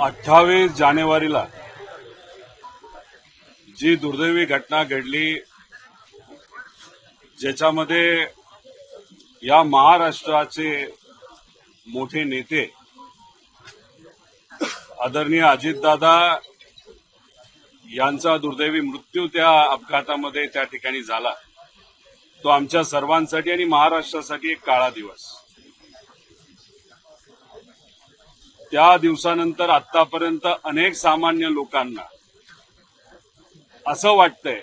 28 जानेवारीला जी दुर्दैवी घटना घडली, ज्याच्यामध्ये या महाराष्ट्राचे मोठे नेते आदरणीय अजितदादा यांचा दुर्दैवी मृत्यू त्या अपघातामध्ये त्या ठिकाणी झाला, तो आमच्या सर्वांसाठी आणि महाराष्ट्रासाठी एक काळा दिवस. त्या दिवसानंतर आतापर्यंत अनेक सामान्य लोकांना असं वाटतंय,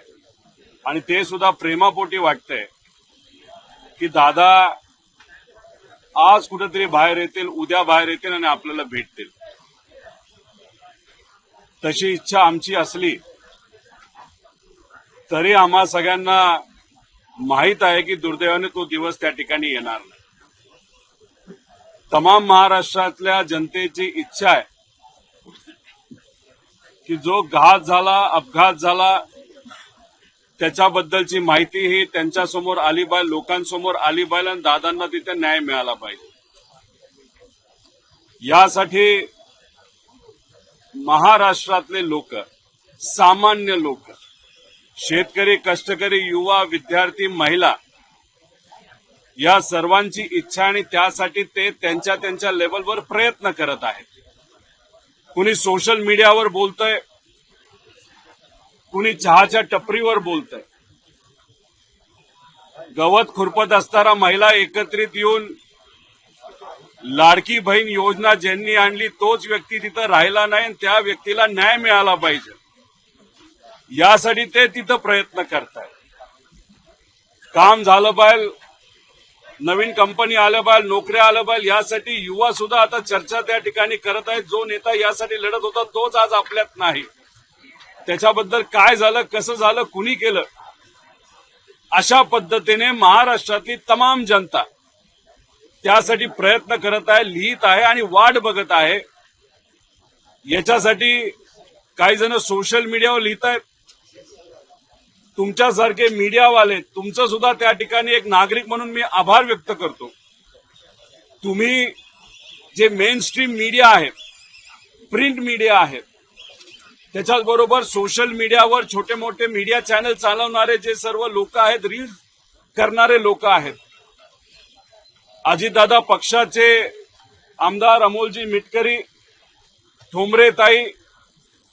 आणि ते सुद्धा प्रेमापोटी वाटतंय, की दादा आज कुठेतरी बाहेर येतील, उद्या बाहेर येतील आणि आपल्याला भेटतील. तशी इच्छा आमची असली तरी आम्हा सगळ्यांना माहित आहे की दुर्दैवाने तो दिवस त्या ठिकाणी येणार नाही. तमाम महाराष्ट्रातल्या जनतेची इच्छा आहे की जो घात झाला, अपघात झाला, त्याच्याबद्दलची माहिती ही त्यांच्यासमोर आली पाहिजे, लोकांसमोर आली पाहिजे आणि दादांना तिथे न्याय मिळाला पाहिजे. यासाठी महाराष्ट्रातले लोक, सामान्य लोक, शेतकरी, कष्टकरी, युवा, विद्यार्थी, महिला, या सर्वांची इच्छा आणि त्यासाठी ते त्यांच्या त्यांच्या लेवलवर प्रयत्न करत आहेत. कुणी सोशल मीडियावर बोलतंय, कुणी चहाच्या टपरीवर बोलतंय. गवत खुरपत असताना महिला एकत्रित येऊन लाडकी बहीण योजना ज्यांनी आणली तोच व्यक्ती तिथं राहिला नाही, त्या व्यक्तीला न्याय मिळाला पाहिजे यासाठी ते तिथं प्रयत्न करतायत. काम झालं पाहिजे, नवीन कंपनी आलं पाहिजे, नोकऱ्या आलं पाहिजे, यासाठी युवा सुद्धा आता चर्चा त्या ठिकाणी करत आहेत. जो नेता यासाठी लढत होता तोच आज आपल्यात नाही. त्याच्याबद्दल काय झालं, कसं झालं, कुणी केलं, अशा पद्धतीने महाराष्ट्रातली तमाम जनता त्यासाठी प्रयत्न करत आहे, लिहित आहे आणि वाट बघत आहे. याच्यासाठी काही जण सोशल मीडियावर लिहित आहेत. तुमच्यासारखे मीडियावाले, तुमचं सुद्धा त्या ठिकाणी एक नागरिक म्हणून मी आभार व्यक्त करतो. तुम्ही जे मेन स्ट्रीम मीडिया आहे, प्रिंट मीडिया आहे, त्याच्याचबरोबर सोशल मीडियावर छोटे मोठे मीडिया चॅनल चालवणारे जे सर्व लोक आहेत, रील्स करणारे लोक आहेत, अजितदादा पक्षाचे आमदार अमोलजी मिटकरी, ठोंबरेताई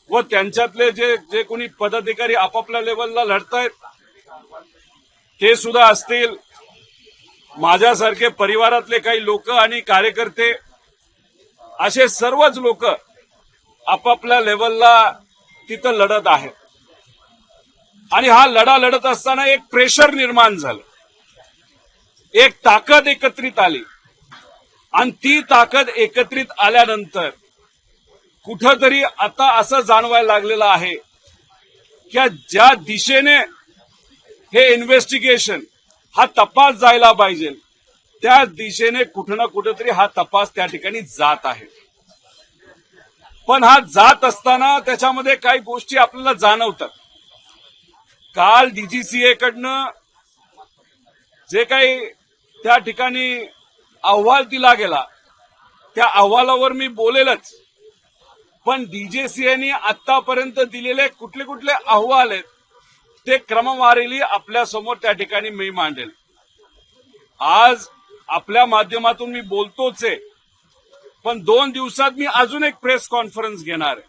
व त्यांच्यातले जे कोणी पदाधिकारी आपापल्या लेवलला लढतायत ते सुद्धा असतील, माझ्यासारखे परिवारातले काही लोक आणि कार्यकर्ते, असे सर्वच लोक आपापल्या लेवलला तिथं लढत आहेत. आणि हा लढा लढत असताना एक प्रेशर निर्माण झालं, एक ताकद एकत्रित आली. आणि ती ताकद एकत्रित आल्यानंतर कुठंतरी आता असं जाणवायला लागलेलं आहे की ज्या दिशेने हे इन्व्हेस्टिगेशन, हा तपास जायला पाहिजे, त्या दिशेने कुठं ना कुठंतरी हा तपास त्या ठिकाणी जात आहे. पण हा जात असताना त्याच्यामध्ये काही गोष्टी आपल्याला जाणवतात. काल डीजीसीए कडनं जे काही त्या ठिकाणी अहवाल दिला गेला, त्या अहवालावर मी बोलेलच. पण डीजीसीएने आतापर्यंत दिलेले कुठले कुठले अहवाल आहेत ते क्रमवारीने आपल्यासमोर त्या ठिकाणी मी मांडेल. आज आपल्या माध्यमातून मी बोलतोच आहे, पण 2 दिवसात मी अजून एक प्रेस कॉन्फरन्स घेणार आहे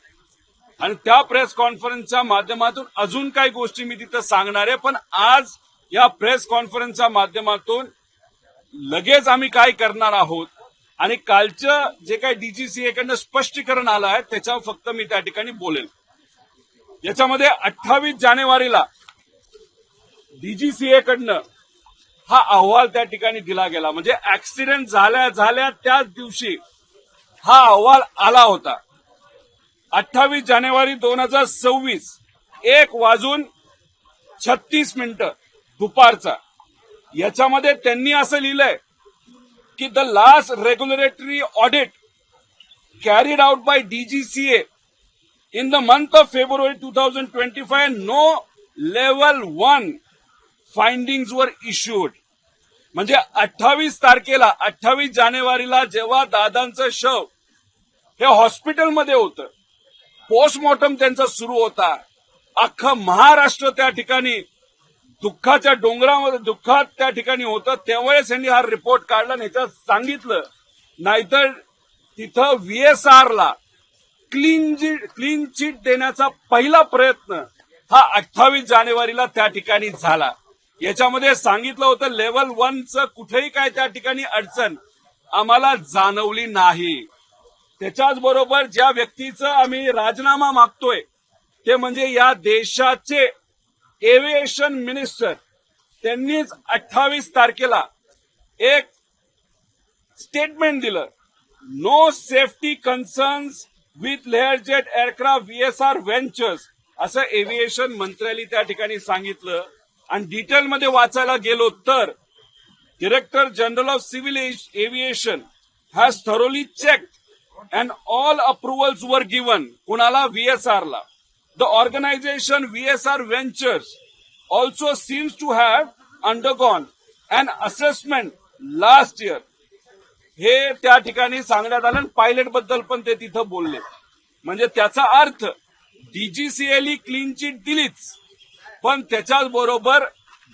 आणि त्या प्रेस कॉन्फरन्सच्या माध्यमातून अजून काही गोष्टी मी तिथं सांगणार आहे. पण आज या प्रेस कॉन्फरन्सच्या माध्यमातून लगेच आम्ही काय करणार आहोत आणि कालचं जे काही डीजीसीए कडनं स्पष्टीकरण आलं आहे त्याच्यावर फक्त मी त्या ठिकाणी बोलेल. याच्यामध्ये 28 जानेवारीला डीजीसीए कडनं हा अहवाल त्या ठिकाणी दिला गेला, म्हणजे ऍक्सिडेंट झाल्या त्याच दिवशी हा अहवाल आला होता. 28 जानेवारी 2026 1:36 दुपारचा. याच्यामध्ये त्यांनी असं लिहिलंय की the last regulatory audit carried out by DGCA in the month of February 2025 no level 1 findings were issued. म्हणजे 28 तारखेला, 28 जानेवारीला जेव्हा दादांचं शव हे हॉस्पिटलमध्ये होतं. पोस्टमॉर्टम त्यांचा सुरू होता. अख्खं महाराष्ट्र त्या ठिकाणी दुःखाच्या डोंगरामध्ये दुःखात त्या ठिकाणी होतं. त्यावेळेस यांनी हा रिपोर्ट काढला आणि ह्याच्यात सांगितलं. नाहीतर तिथं VSRला क्लीन चिट देण्याचा पहिला प्रयत्न हा 28 जानेवारीला त्या ठिकाणी झाला. याच्यामध्ये सांगितलं होतं लेव्हल 1चं कुठेही काय त्या ठिकाणी अडचण आम्हाला जाणवली नाही. त्याच्याच बरोबर ज्या व्यक्तीचा आम्ही राजीनामा मागतोय ते म्हणजे या देशाचे एव्हिएशन मिनिस्टर. त्यांनीच 28 तारखेला एक स्टेटमेंट दिलं. No safety concerns with Learjet aircraft VSR ventures असं एव्हिएशन मंत्र्यांनी त्या ठिकाणी सांगितलं. आणि डिटेलमध्ये वाचायला गेलो तर director general of civil aviation has thoroughly checked and all approvals were given. कुणाला? VSRला. The organization VSR Ventures also seems to have undergone an assessment last year. हे त्या ठिकाणी सांगण्यात आलं. पायलट बद्दल पण ते तिथं बोलले. म्हणजे त्याचा अर्थ DGCL क्लीन चिट दिलीच, पण त्याच्याच बरोबर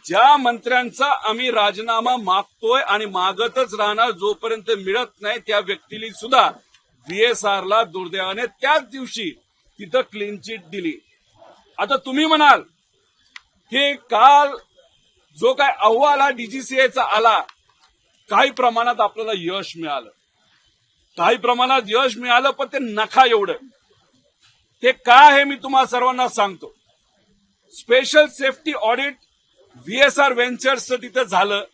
ज्या मंत्र्यांचा आम्ही राजीनामा मागतोय आणि मागतच राहणार जोपर्यंत मिळत नाही त्या व्यक्तीला सुद्धा VSRला दुर्दैवाने त्याच दिवशी तिथं क्लीन चिट दिली. आता तुम्ही म्हणाल की काल जो काय अहवाल हा DGCAचा आला काही प्रमाणात आपल्याला यश मिळालं, काही प्रमाणात यश मिळालं, पण ते नखा एवढं. ते काय आहे मी तुम्हाला सर्वांना सांगतो. स्पेशल सेफ्टी ऑडिट VSR व्हेंचर्सचं तिथं झालं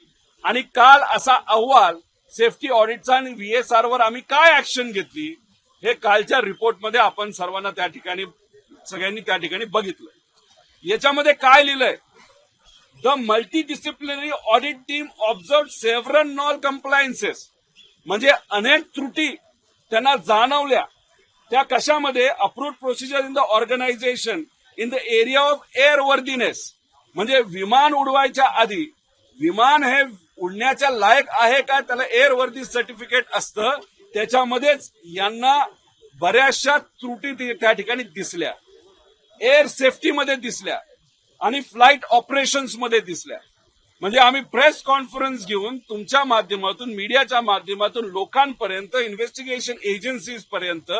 आणि काल असा अहवाल सेफ्टी ऑडिटचा आणि VSRवर आम्ही काय ऍक्शन घेतली हे कालच्या रिपोर्टमध्ये आपण सर्वांना त्या ठिकाणी सगळ्यांनी त्या ठिकाणी बघितलं. याच्यामध्ये काय लिहिलंय? The multidisciplinary audit team observe several non compliances. म्हणजे अनेक त्रुटी त्यांना जाणवल्या. त्या कशामध्ये? Approved procedure in the organisation in the area of airworthiness. म्हणजे विमान उडवायच्या आधी विमान हे उडण्याच्या लायक आहे का त्याला एअरवर्दी सर्टिफिकेट असतं. त्याच्यामध्येच यांना बऱ्याचशा त्रुटी त्या ठिकाणी दिसल्या. एअर सेफ्टीमध्ये दिसल्या आणि फ्लाईट ऑपरेशन्स मध्ये दिसल्या. म्हणजे आम्ही प्रेस कॉन्फरन्स घेऊन तुमच्या माध्यमातून मीडियाच्या माध्यमातून लोकांपर्यंत इन्व्हेस्टिगेशन एजन्सीज पर्यंत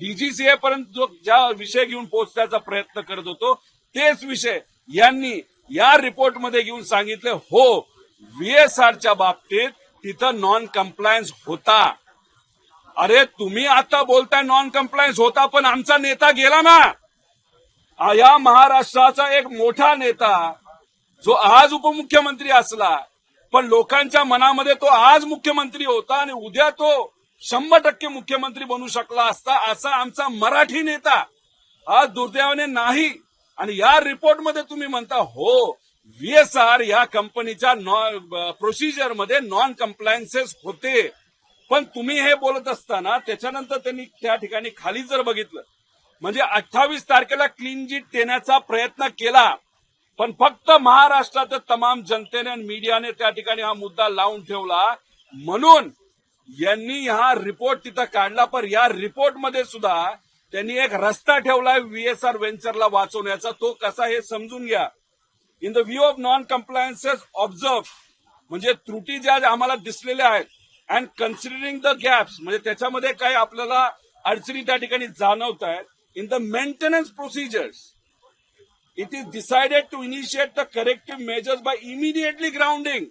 DGCA पर्यंत जो ज्या विषय घेऊन पोहोचण्याचा प्रयत्न करत होतो तेच विषय यांनी या रिपोर्टमध्ये घेऊन सांगितले. हो, VSRच्या बाबतीत तिथं नॉन कम्प्लायन्स होता. अरे तुम्ही आता बोलताय नॉन कम्प्लायन्स होता, पण आमचा नेता गेला ना. या महाराष्ट्राचा एक मोठा नेता जो आज उपमुख्यमंत्री असला पण लोकांच्या मनामध्ये तो आज मुख्यमंत्री होता आणि उद्या तो 100% मुख्यमंत्री बनू शकला असता, असा आमचा मराठी नेता आज दुर्दैवाने नाही. आणि या रिपोर्टमध्ये तुम्ही म्हणता हो VSR या कंपनीच्या प्रोसिजरमध्ये नॉन कम्प्लायन्सेस होते. पण तुम्ही हे बोलत असताना त्याच्यानंतर त्यांनी त्या ठिकाणी खाली जर बघितलं म्हणजे 28 तारखेला क्लीन चिट देण्याचा प्रयत्न केला, पण फक्त महाराष्ट्रात तमाम जनतेने आणि मीडियाने त्या ठिकाणी हा मुद्दा लावून ठेवला म्हणून यांनी हा रिपोर्ट तिथं काढला. पण या रिपोर्टमध्ये सुद्धा त्यांनी एक रस्ता ठेवलाय VSR व्हेंचरला वाचवण्याचा. तो कसा हे समजून घ्या. In the view of non compliances observe म्हणजे त्रुटी ज्या आम्हाला दिसलेल्या आहेत अँड कन्सिडरिंग द गॅप्स म्हणजे त्याच्यामध्ये काही आपल्याला अडचणी त्या ठिकाणी जाणवत आहेत. In the maintenance procedures it is decided to initiate the corrective measures by immediately grounding.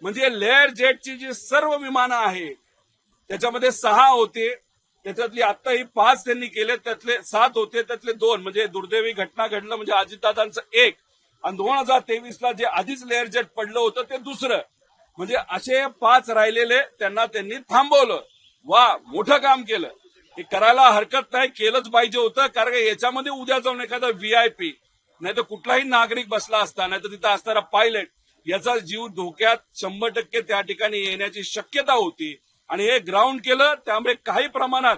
म्हणजे लेअर जेटची जी सर्व विमानं आहेत त्याच्यामध्ये 6 होते, त्याच्यातली आता ही 5 त्यांनी केले, त्यातले 7 होते, त्यातले 2 म्हणजे दुर्दैवी घटना घडलं म्हणजे अजितदादांचं 1 आणि 2023ला जे आधीच लेअर जेट पडलं होतं ते दुसरं. म्हणजे असे 5 राहिलेले त्यांनी थांबवलं. वा, मोठं काम केलं. हे करायला हरकत नाही, केलंच पाहिजे होतं. कारण याच्यामध्ये उद्या जाऊन एखादा VIP नाही तर कुठलाही नागरिक बसला असता नाही तर तिथं असणारा पायलट याचा जीव धोक्यात 100% त्या ठिकाणी येण्याची शक्यता होती. आणि हे ग्राउंड केलं त्यामुळे काही प्रमाणात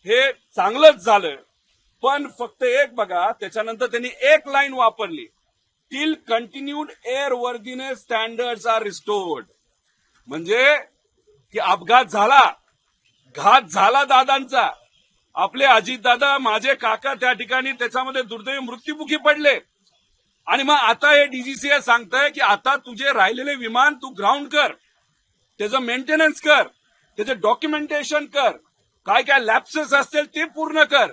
हे चांगलंच झालं. पण फक्त एक बघा त्याच्यानंतर त्यांनी एक लाईन वापरली, till continued airworthiness standards are restored. म्हणजे की अपघात झाला, घात झाला दादांचा, आपले अजितदादा माझे काका त्या ठिकाणी त्याच्यामध्ये दुर्दैवी मृत्युमुखी पडले आणि मग आता हे डीजीसीए सांगतंय की आता तुझे राहिलेले विमान तू ग्राउंड कर, त्याचं मेंटेनन्स कर, त्याचं डॉक्युमेंटेशन कर, काय काय लॅप्सेस असतील ते पूर्ण कर.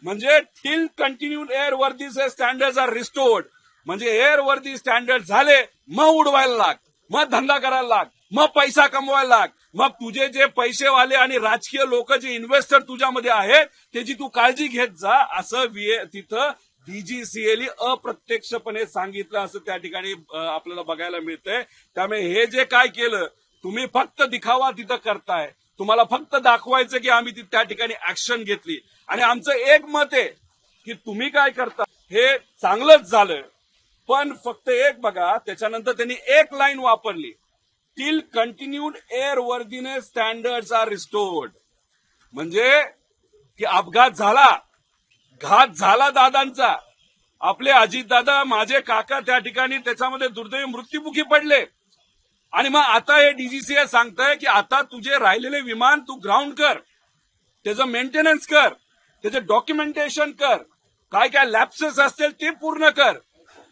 म्हणजे टिल कंटिन्यूड एअर वर्दीचे स्टँडर्ड आर रिस्टोर्ड, म्हणजे एअर वर्दी स्टँडर्ड झाले मग उडवायला लाग, मग धंदा करायला लाग, मग पैसा कमवायला लाग. मग तुझे जे पैसेवाले आणि राजकीय लोक जे इन्व्हेस्टर तुझ्यामध्ये आहेत त्याची तू काळजी घेत जा, असं तिथं डीजीसीएली अप्रत्यक्षपणे सांगितलं असं त्या ठिकाणी आपल्याला बघायला मिळतंय. त्यामुळे हे जे काय केलं तुम्ही फक्त दिखावा तिथं करताय, तुम्हाला फक्त दाखवायचं की आम्ही त्या ठिकाणी ऍक्शन घेतली. आणि आमचं एक मत आहे की तुम्ही काय करता हे चांगलंच झालं, पण फक्त एक बघा त्याच्यानंतर त्यांनी एक लाईन वापरली, till continued airworthiness standards are restored. म्हणजे की अपघात झाला, घात झाला दादांचा, आपले अजितदादा माझे काका त्या ठिकाणी त्याच्यामध्ये दुर्दैवी मृत्युमुखी पडले आणि मग आता हे डीजीसीए सांगतंय की आता तुझे राहिलेले विमान तू ग्राउंड कर, त्याचं मेंटेनन्स कर, त्याचं डॉक्युमेंटेशन कर, काय काय लॅप्सेस असतील ते पूर्ण कर.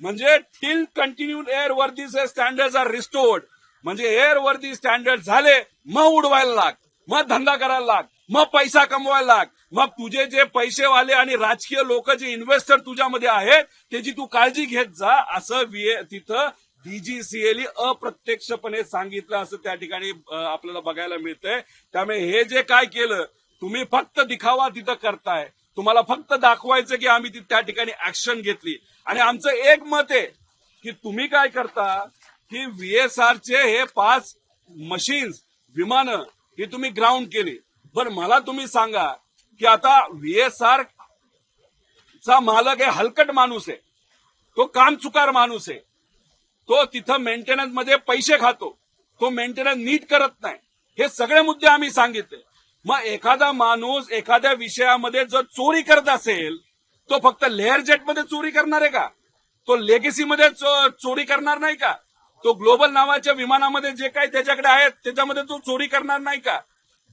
म्हणजे टिल कंटिन्यूड एअर वर्दीचे स्टँडर्ड आर रिस्टोर्ड, म्हणजे एअर वर्दी स्टँडर्ड झाले मग उडवायला लाग, मग धंदा करायला लाग, मग पैसा कमवायला लाग. मग तुझे जे पैसेवाले आणि राजकीय लोक जे इन्व्हेस्टर तुझ्यामध्ये आहेत त्याची तू काळजी घेत जा, असं तिथं डीजीसीएली अप्रत्यक्षपणे सांगितलं असं त्या ठिकाणी आपल्याला बघायला मिळतंय. त्यामुळे हे जे काय केलं तुम्ही फक्त दिखावा तिथं करताय, तुम्हाला फक्त दाखवायचं की आम्ही त्या ठिकाणी ऍक्शन घेतली. आणि आमचं एक मत आहे की तुम्ही काय करता की व्हीएसआरचे हे 5 मशीन्स विमानं ही तुम्ही ग्राउंड केली. बरं मला तुम्ही सांगा की आता व्हीएसआर चा मालक हे हलकट माणूस आहे, तो कामचुकार माणूस आहे, तो तिथं मेंटेनन्स मध्ये पैसे खातो, तो मेंटेनन्स नीट करत नाही, हे सगळे मुद्दे आम्ही सांगितले. मग एखादा माणूस एखाद्या विषयामध्ये जर चोरी करत असेल तो फक्त लेअर जेटमध्ये चोरी करणार आहे का? तो लेगेसीमध्ये चोरी करणार नाही का? तो ग्लोबल नावाच्या विमानामध्ये जे काही त्याच्याकडे आहेत त्याच्यामध्ये तो चोरी करणार नाही का?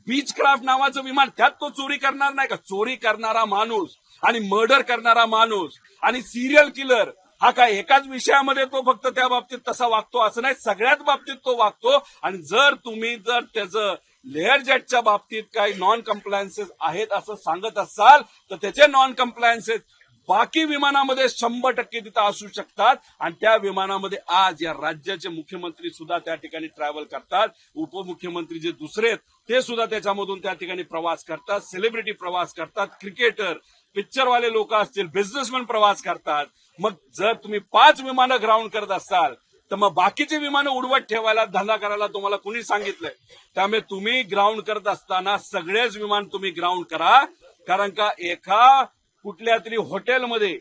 बीच क्राफ्ट नावाचं विमान त्यात तो चोरी करणार नाही का? चोरी करणारा माणूस आणि मर्डर करणारा माणूस आणि सिरियल किलर हा काय एकाच विषयामध्ये तो फक्त त्या बाबतीत तसा वागतो असं नाही, सगळ्याच बाबतीत तो वागतो. आणि जर तुम्ही जर त्याचं लेअर जेटच्या बाबतीत काही नॉन कम्प्लायन्सेस आहेत असं सांगत असाल तर त्याचे नॉन कम्प्लायन्सेस बाकी विमानामध्ये 100% तिथं असू शकतात. आणि त्या विमानामध्ये आज या राज्याचे मुख्यमंत्री सुद्धा त्या ठिकाणी ट्रॅव्हल करतात, उपमुख्यमंत्री जे दुसरे ते सुद्धा त्याच्यामधून त्या ठिकाणी प्रवास करतात, सेलिब्रिटी प्रवास करतात, क्रिकेटर पिक्चरवाले लोक असतील, बिझनेसमॅन प्रवास करतात. मग जर तुम्ही 5 विमानं ग्राउंड करत असाल तर मग बाकीचे विमानं उडवत ठेवायला धंदा करायला तुम्हाला कुणी सांगितलंय? त्यामुळे तुम्ही ग्राउंड करत असताना सगळेच विमान तुम्ही ग्राउंड करा, कारण का एका कुठल्या तरी हॉटेलमध्ये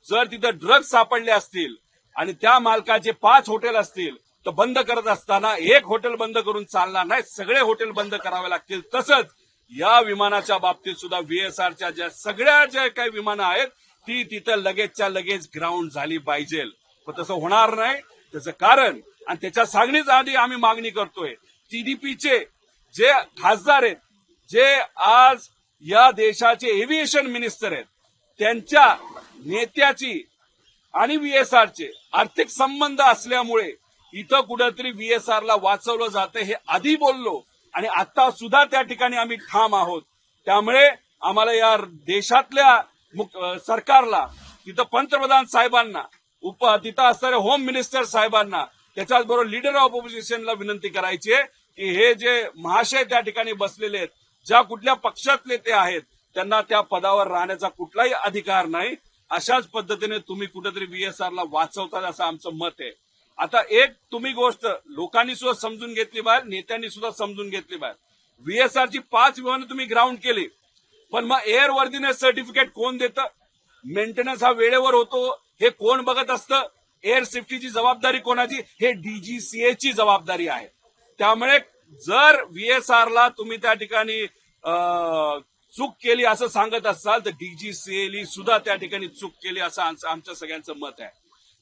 जर तिथं ड्रग्ज सापडले असतील आणि त्या मालकाचे 5 हॉटेल असतील तर बंद करत असताना एक हॉटेल बंद करून चालणार नाही, सगळे हॉटेल बंद करावे लागतील. तसंच या विमानाच्या बाबतीत सुद्धा व्हीएसआरच्या ज्या सगळ्या ज्या काही विमानं आहेत ती तिथं लगेचच्या लगेच ग्राउंड झाली पाहिजे. पण तसं होणार नाही. त्याचं कारण आणि त्याच्या सांगणीच आधी आम्ही मागणी करतोय, टीडीपीचे जे खासदार आहेत, जे आज या देशाचे एव्हिएशन मिनिस्टर आहेत, त्यांच्या नेत्याची आणि व्हीएसआरचे आर्थिक संबंध असल्यामुळे इथं कुठेतरी व्हीएसआरला वाचवलं जातं हे आधी बोललो आणि आता सुद्धा त्या ठिकाणी आम्ही ठाम आहोत. त्यामुळे आम्हाला या देशातल्या सरकारला, तिथं पंतप्रधान साहेबांना, तिथं असणाऱ्या होम मिनिस्टर साहेबांना, त्याच्याचबरोबर लीडर ऑफ ऑपोजिशनला विनंती करायची आहे की हे जे महाशय त्या ठिकाणी बसलेले आहेत, ज्या कुठल्या पक्षातले ते आहेत, त्यांना त्या पदावर राहण्याचा कुठलाही अधिकार नाही. अशाच पद्धतीने तुम्ही कुठेतरी व्हीएसआरला वाचवतात असं आमचं मत आहे. आता एक तुम्ही गोष्ट लोकांनी सुद्धा समजून घेतली बाहेर, नेत्यांनी सुद्धा समजून घेतली बाहेर, व्हीएसआरची 5 विमानं तुम्ही ग्राउंड केली, पण मग एअर वर्दीनेस सर्टिफिकेट कोण देतं? मेंटेनन्स हा वेळेवर होतो हे कोण बघत असतं? एअर सेफ्टीची जबाबदारी कोणाची? हे डीजीसीएची जबाबदारी आहे. त्यामुळे जर व्हीएसआरला तुम्ही त्या ठिकाणी चूक केली असं सांगत असाल तर डीजीसीएली सुद्धा त्या ठिकाणी चूक केली असं आमचं सगळ्यांचं मत आहे.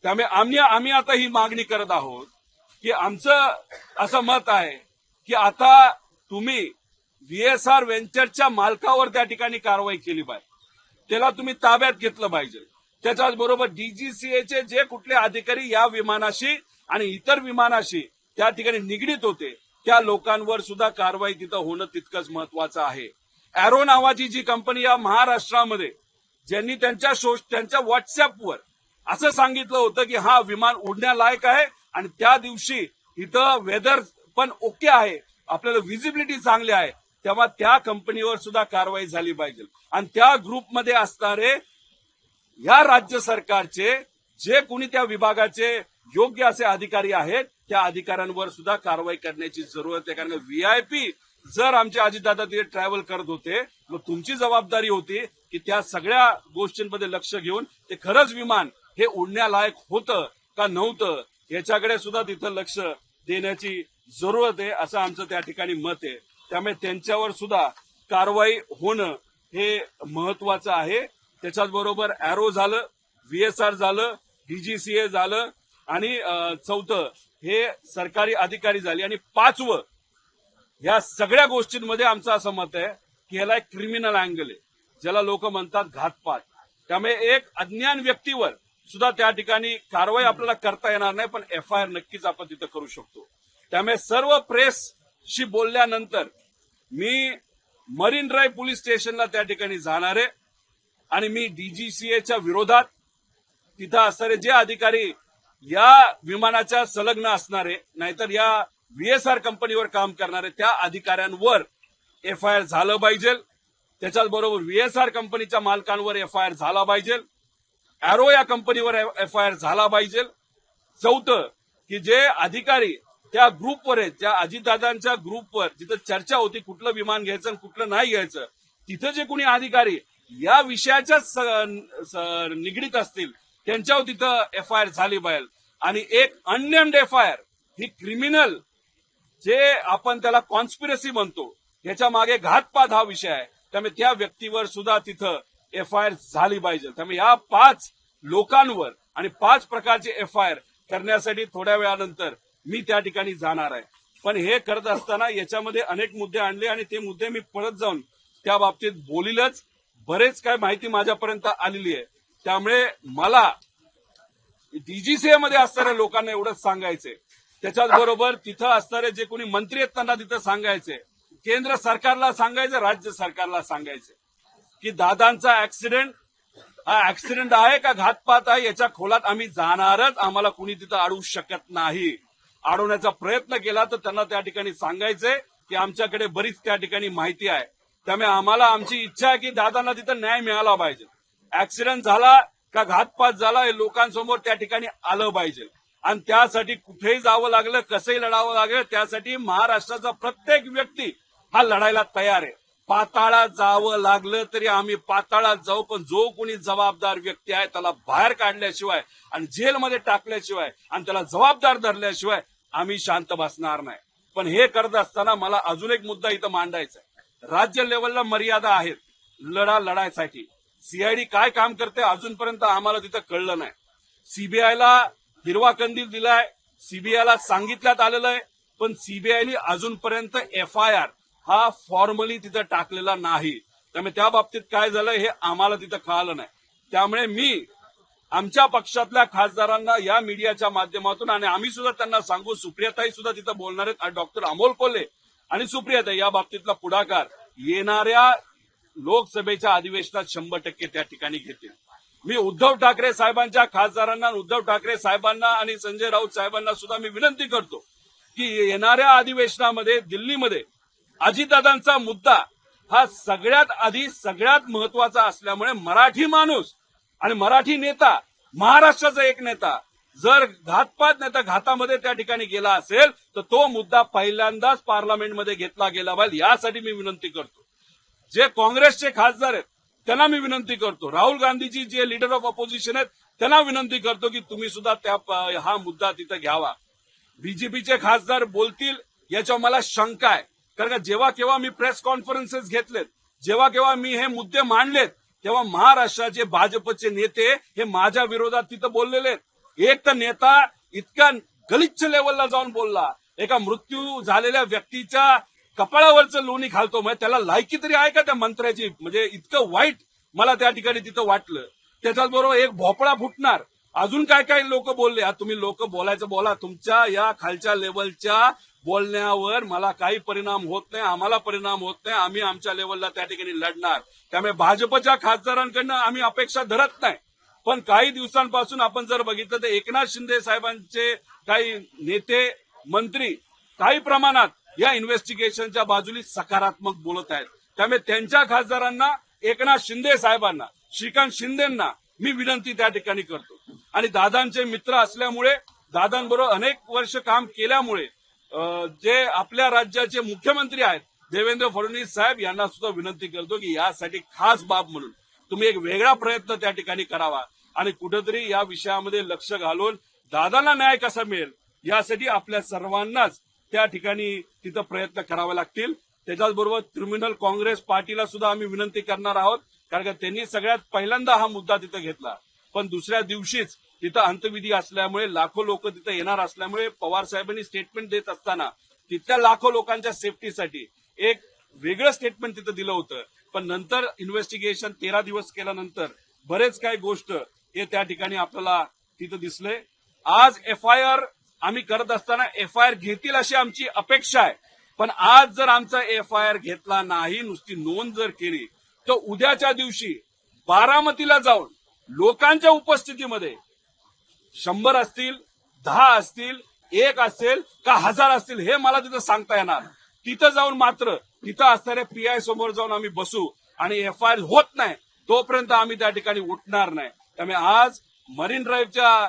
त्यामुळे आम्ही आता ही मागणी करत आहोत की आमचं असं मत आहे की आता तुम्ही व्हीएसआर व्हेंचरच्या मालकावर त्या ठिकाणी कारवाई केली पाहिजे, त्याला तुम्ही ताब्यात घेतलं पाहिजे. त्याच्याचबरोबर डीजीसीएचे जे कुठले अधिकारी या विमानाशी आणि इतर विमानाशी त्या ठिकाणी निगडीत होते त्या लोकांवर सुद्धा कारवाई तिथं होणं तितकंच महत्वाचं आहे. एरो नावाची जी कंपनी या महाराष्ट्रामध्ये ज्यांनी त्यांच्या व्हॉट्सअपवर असं सांगितलं होतं की हा विमान उडण्यालायक आहे आणि त्या दिवशी इथं वेदर पण ओके आहे, आपल्याला व्हिजिबिलिटी चांगली आहे, तेव्हा त्या कंपनीवर सुद्धा कारवाई झाली पाहिजे. आणि त्या ग्रुपमध्ये असणारे या राज्य सरकारचे जे कोणी त्या विभागाचे योग्य असे अधिकारी आहेत त्या अधिकाऱ्यांवर सुद्धा कारवाई करण्याची जरूरत आहे. कारण व्हीआयपी जर आमचे अजितदादा तिथे ट्रॅव्हल करत होते मग तुमची जबाबदारी होती की त्या सगळ्या गोष्टींमध्ये लक्ष घेऊन ते खरंच विमान हे उडण्यालायक होतं का नव्हतं याच्याकडे सुद्धा तिथं लक्ष देण्याची जरूरत आहे असं आमचं त्या ठिकाणी मत आहे. त्यामुळे त्यांच्यावर सुद्धा कारवाई होणं हे महत्वाचं आहे. त्याच्याचबरोबर एरो झालं, व्हीएसआर झालं, डीजीसीए झालं आणि चौथं हे सरकारी अधिकारी झाले आणि पाचवं या सगळ्या गोष्टींमध्ये आमचं असं मत आहे की याला एक क्रिमिनल अँगल आहे ज्याला लोक म्हणतात घातपात. त्यामुळे एक अज्ञान व्यक्तीवर सुद्धा त्या ठिकाणी कारवाई आपल्याला करता येणार नाही पण एफआयआर नक्कीच आपण तिथं करू शकतो. त्यामुळे सर्व प्रेसशी बोलल्यानंतर मी मरीन ड्राईव्ह पोलीस स्टेशनला त्या ठिकाणी जाणार आहे आणि मी डीजीसीएच्या विरोधात तिथं असणारे जे अधिकारी या विमानाच्या संलग्न असणारे नाहीतर या व्हीएसआर कंपनीवर काम करणारे त्या अधिकाऱ्यांवर एफआयआर झालं पाहिजे. त्याच्याचबरोबर व्हीएसआर कंपनीच्या मालकांवर एफआयआर झाला पाहिजे, एरो या कंपनीवर एफआयआर झाला पाहिजे. चौथं की जे अधिकारी त्या ग्रुपवर आहेत, त्या अजितदादांच्या ग्रुपवर जिथं चर्चा होती कुठलं विमान घ्यायचं आणि कुठलं नाही घ्यायचं, तिथं जे कोणी अधिकारी या विषयाच्या निगडीत असतील त्यांच्यावर तिथं एफआयआर झाली पाहिजे. आणि एक अननेम्ड एफआयआर ही क्रिमिनल जे आपण त्याला कॉन्स्पिरसी म्हणतो याच्या मागे घातपात हा विषय आहे. त्यामुळे त्या व्यक्तीवर सुद्धा तिथं एफआयआर झाली पाहिजे. त्यामुळे या 5 लोकांवर आणि 5 प्रकारचे एफआयआर करण्यासाठी थोड्या वेळानंतर मी त्या ठिकाणी जाणार आहे. पण हे करत असताना याच्यामध्ये अनेक मुद्दे आणले आणि ते मुद्दे मी परत जाऊन त्या बाबतीत बोलीलच. बरेच काय माहिती माझ्यापर्यंत आलेली आहे. त्यामुळे मला डीजीसीए मध्ये असणाऱ्या लोकांना एवढंच सांगायचंय, त्याच्याचबरोबर तिथं असणारे जे कोणी मंत्री आहेत त्यांना तिथं सांगायचंय, केंद्र सरकारला सांगायचं, राज्य सरकारला सांगायचंय की दादांचा ऍक्सिडेंट हा ऍक्सिडेंट आहे का घातपात आहे याच्या खोलात आम्ही जाणारच. आम्हाला कुणी तिथं अडवू शकत नाही. अडवण्याचा प्रयत्न केला तर त्यांना त्या ठिकाणी सांगायचंय की आमच्याकडे बरीच त्या ठिकाणी माहिती आहे. त्यामुळे आम्हाला आमची इच्छा आहे की दादांना तिथं न्याय मिळाला पाहिजे. ऍक्सिडेंट झाला का घातपात झाला हे लोकांसमोर त्या ठिकाणी आलं पाहिजे आणि त्यासाठी कुठेही जावं लागलं, कसंही लढावं लागलं, त्यासाठी महाराष्ट्राचा प्रत्येक व्यक्ती हा लढायला तयार आहे. पाताळात जावं लागलं तरी आम्ही पाताळात जाऊ, पण जो कोणी जबाबदार व्यक्ती आहे त्याला बाहेर काढल्याशिवाय आणि जेलमध्ये टाकल्याशिवाय आणि त्याला जबाबदार धरल्याशिवाय आम्ही शांत बसणार नाही. पण हे करत असताना मला अजून एक मुद्दा इथं मांडायचा आहे. राज्य लेवलला मर्यादा आहेत लढायसाठी. सीआयडी काय काम करते अजूनपर्यंत आम्हाला तिथं कळलं नाही. सीबीआयला हिरवा कंदील दिलाय, सीबीआयला सांगितल्यात आलेलं आहे, पण सीबीआयने अजूनपर्यंत एफआयआर हा फॉर्मली तिथं टाकलेला नाही. त्यामुळे त्या बाबतीत काय झालं हे आम्हाला तिथं कळालं नाही. त्यामुळे मी आमच्या पक्षातल्या खासदारांना या मीडियाच्या माध्यमातून आणि आम्ही सुद्धा त्यांना सांगू, सुप्रियाताई सुद्धा तिथं बोलणार आहेत, डॉक्टर अमोल कोल्हे आणि सुप्रियाताई या बाबतीतला पुढाकार येणाऱ्या लोकसभेच्या अधिवेशनात 100% त्या ठिकाणी घेतील. मी उद्धव ठाकरे साहेबांच्या खासदारांना, उद्धव ठाकरे साहेबांना आणि संजय राऊत साहेबांना सुद्धा मी विनंती करतो की येणाऱ्या अधिवेशनामध्ये दिल्लीमध्ये अजितदादांचा मुद्दा हा सगळ्यात आधी सगळ्यात महत्वाचा असल्यामुळे मराठी माणूस आणि मराठी नेता, महाराष्ट्राचा एक नेता जर घातपात नाही तर घातामध्ये त्या ठिकाणी गेला असेल तर तो मुद्दा पहिल्यांदाच पार्लमेंटमध्ये घेतला गेला पाहिजे. यासाठी मी विनंती करतो. जे काँग्रेसचे खासदार आहेत त्यांना मी विनंती करतो, राहुल गांधीजी जे लीडर ऑफ ऑपोजिशन आहेत त्यांना विनंती करतो की तुम्ही सुद्धा हा मुद्दा तिथं घ्यावा. बीजेपीचे खासदार बोलतील याच्यावर मला शंका आहे, कारण का जेव्हा केव्हा मी प्रेस कॉन्फरन्सेस घेतलेत, जेव्हा केव्हा मी हे मुद्दे मांडलेत तेव्हा महाराष्ट्राचे भाजपचे नेते हे माझ्या विरोधात तिथं बोललेले आहेत. एक तर नेता इतका गलिच्छ लेवलला जाऊन बोलला, एका मृत्यू झालेल्या व्यक्तीच्या कपाळावरचं लोणी घालतो, म्हणजे त्याला लायकी तरी आहे का त्या मंत्र्याची? म्हणजे इतकं वाईट मला त्या ठिकाणी तिथं वाटलं. त्याच्याचबरोबर एक भोपळा फुटणार. अजून काय काय लोक बोलले. आज तुम्ही लोक बोलायचं बोला, तुमच्या या खालच्या लेवलच्या बोलण्यावर मला काही परिणाम होत नाही, आम्हाला परिणाम होत नाही. आम्ही आमच्या लेवलला त्या ठिकाणी लढणार. त्यामुळे भाजपच्या खासदारांकडनं आम्ही अपेक्षा धरत नाही. पण काही दिवसांपासून आपण जर बघितलं तर एकनाथ शिंदे साहेबांचे काही नेते मंत्री काही प्रमाणात या इन्व्हेस्टिगेशनच्या बाजूने सकारात्मक बोलत आहेत. त्यामुळे त्यांच्या खासदारांना, एकनाथ शिंदे साहेबांना, श्रीकांत शिंदेंना मी विनंती त्या ठिकाणी करतो. आणि दादांचे मित्र असल्यामुळे, दादांबरोबर अनेक वर्ष काम केल्यामुळे जे आपल्या राज्याचे मुख्यमंत्री आहेत देवेंद्र फडणवीस साहेब, यांना सुद्धा विनंती करतो की यासाठी खास बाब म्हणून तुम्ही एक वेगळा प्रयत्न त्या ठिकाणी करावा आणि कुठेतरी या विषयामध्ये लक्ष घालून दादांना न्याय कसा मिळेल यासाठी आपल्या सर्वांनाच त्या ठिकाणी तिथं प्रयत्न करावे लागतील. त्याच्याचबरोबर तृणमूल काँग्रेस पार्टीला सुद्धा आम्ही विनंती करणार आहोत, कारण का त्यांनी सगळ्यात पहिल्यांदा हा मुद्दा तिथं घेतला. पण दुसऱ्या दिवशीच तिथं अंतविधी असल्यामुळे, लाखो लोक तिथं येणार असल्यामुळे, पवार साहेबांनी स्टेटमेंट देत असताना तिथल्या लाखो लोकांच्या सेफ्टीसाठी एक वेगळं स्टेटमेंट तिथं दिलं होतं. पण नंतर इन्व्हेस्टिगेशन 13 दिवस केल्यानंतर बरेच काही गोष्ट हे त्या ठिकाणी आपल्याला तिथं दिसले. आज एफआयआर आम्ही करत असताना एफआयआर घेतील अशी आमची अपेक्षा आहे. पण आज जर आमचा एफआयआर घेतला नाही, नुसती नोंद जर केली, तर उद्याच्या दिवशी बारामतीला जाऊन लोकांच्या उपस्थितीमध्ये 100 असतील, 10 असतील, 1 असेल का 1000 असतील हे मला तिथं सांगता येणार. तिथं जाऊन मात्र तिथं असणाऱ्या पीआय समोर जाऊन आम्ही बसू आणि एफआयआर होत नाही तोपर्यंत आम्ही त्या ठिकाणी उठणार नाही. त्यामुळे आज मरीन ड्राईव्हच्या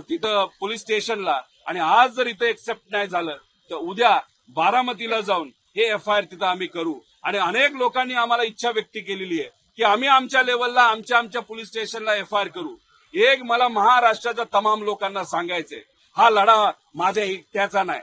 तिथं पोलीस स्टेशनला, आणि आज जर इथं एक्सेप्ट नाही झालं तर उद्या बारामतीला जाऊन हे एफआयआर तिथं आम्ही करू. आणि अनेक लोकांनी आम्हाला इच्छा व्यक्त केलेली आहे की आम्ही आमच्या लेवलला आमच्या पोलीस स्टेशनला एफआयआर करू. एक मला महाराष्ट्राच्या तमाम लोकांना सांगायचंय, हा लढा माझ्या एकट्याचा नाही,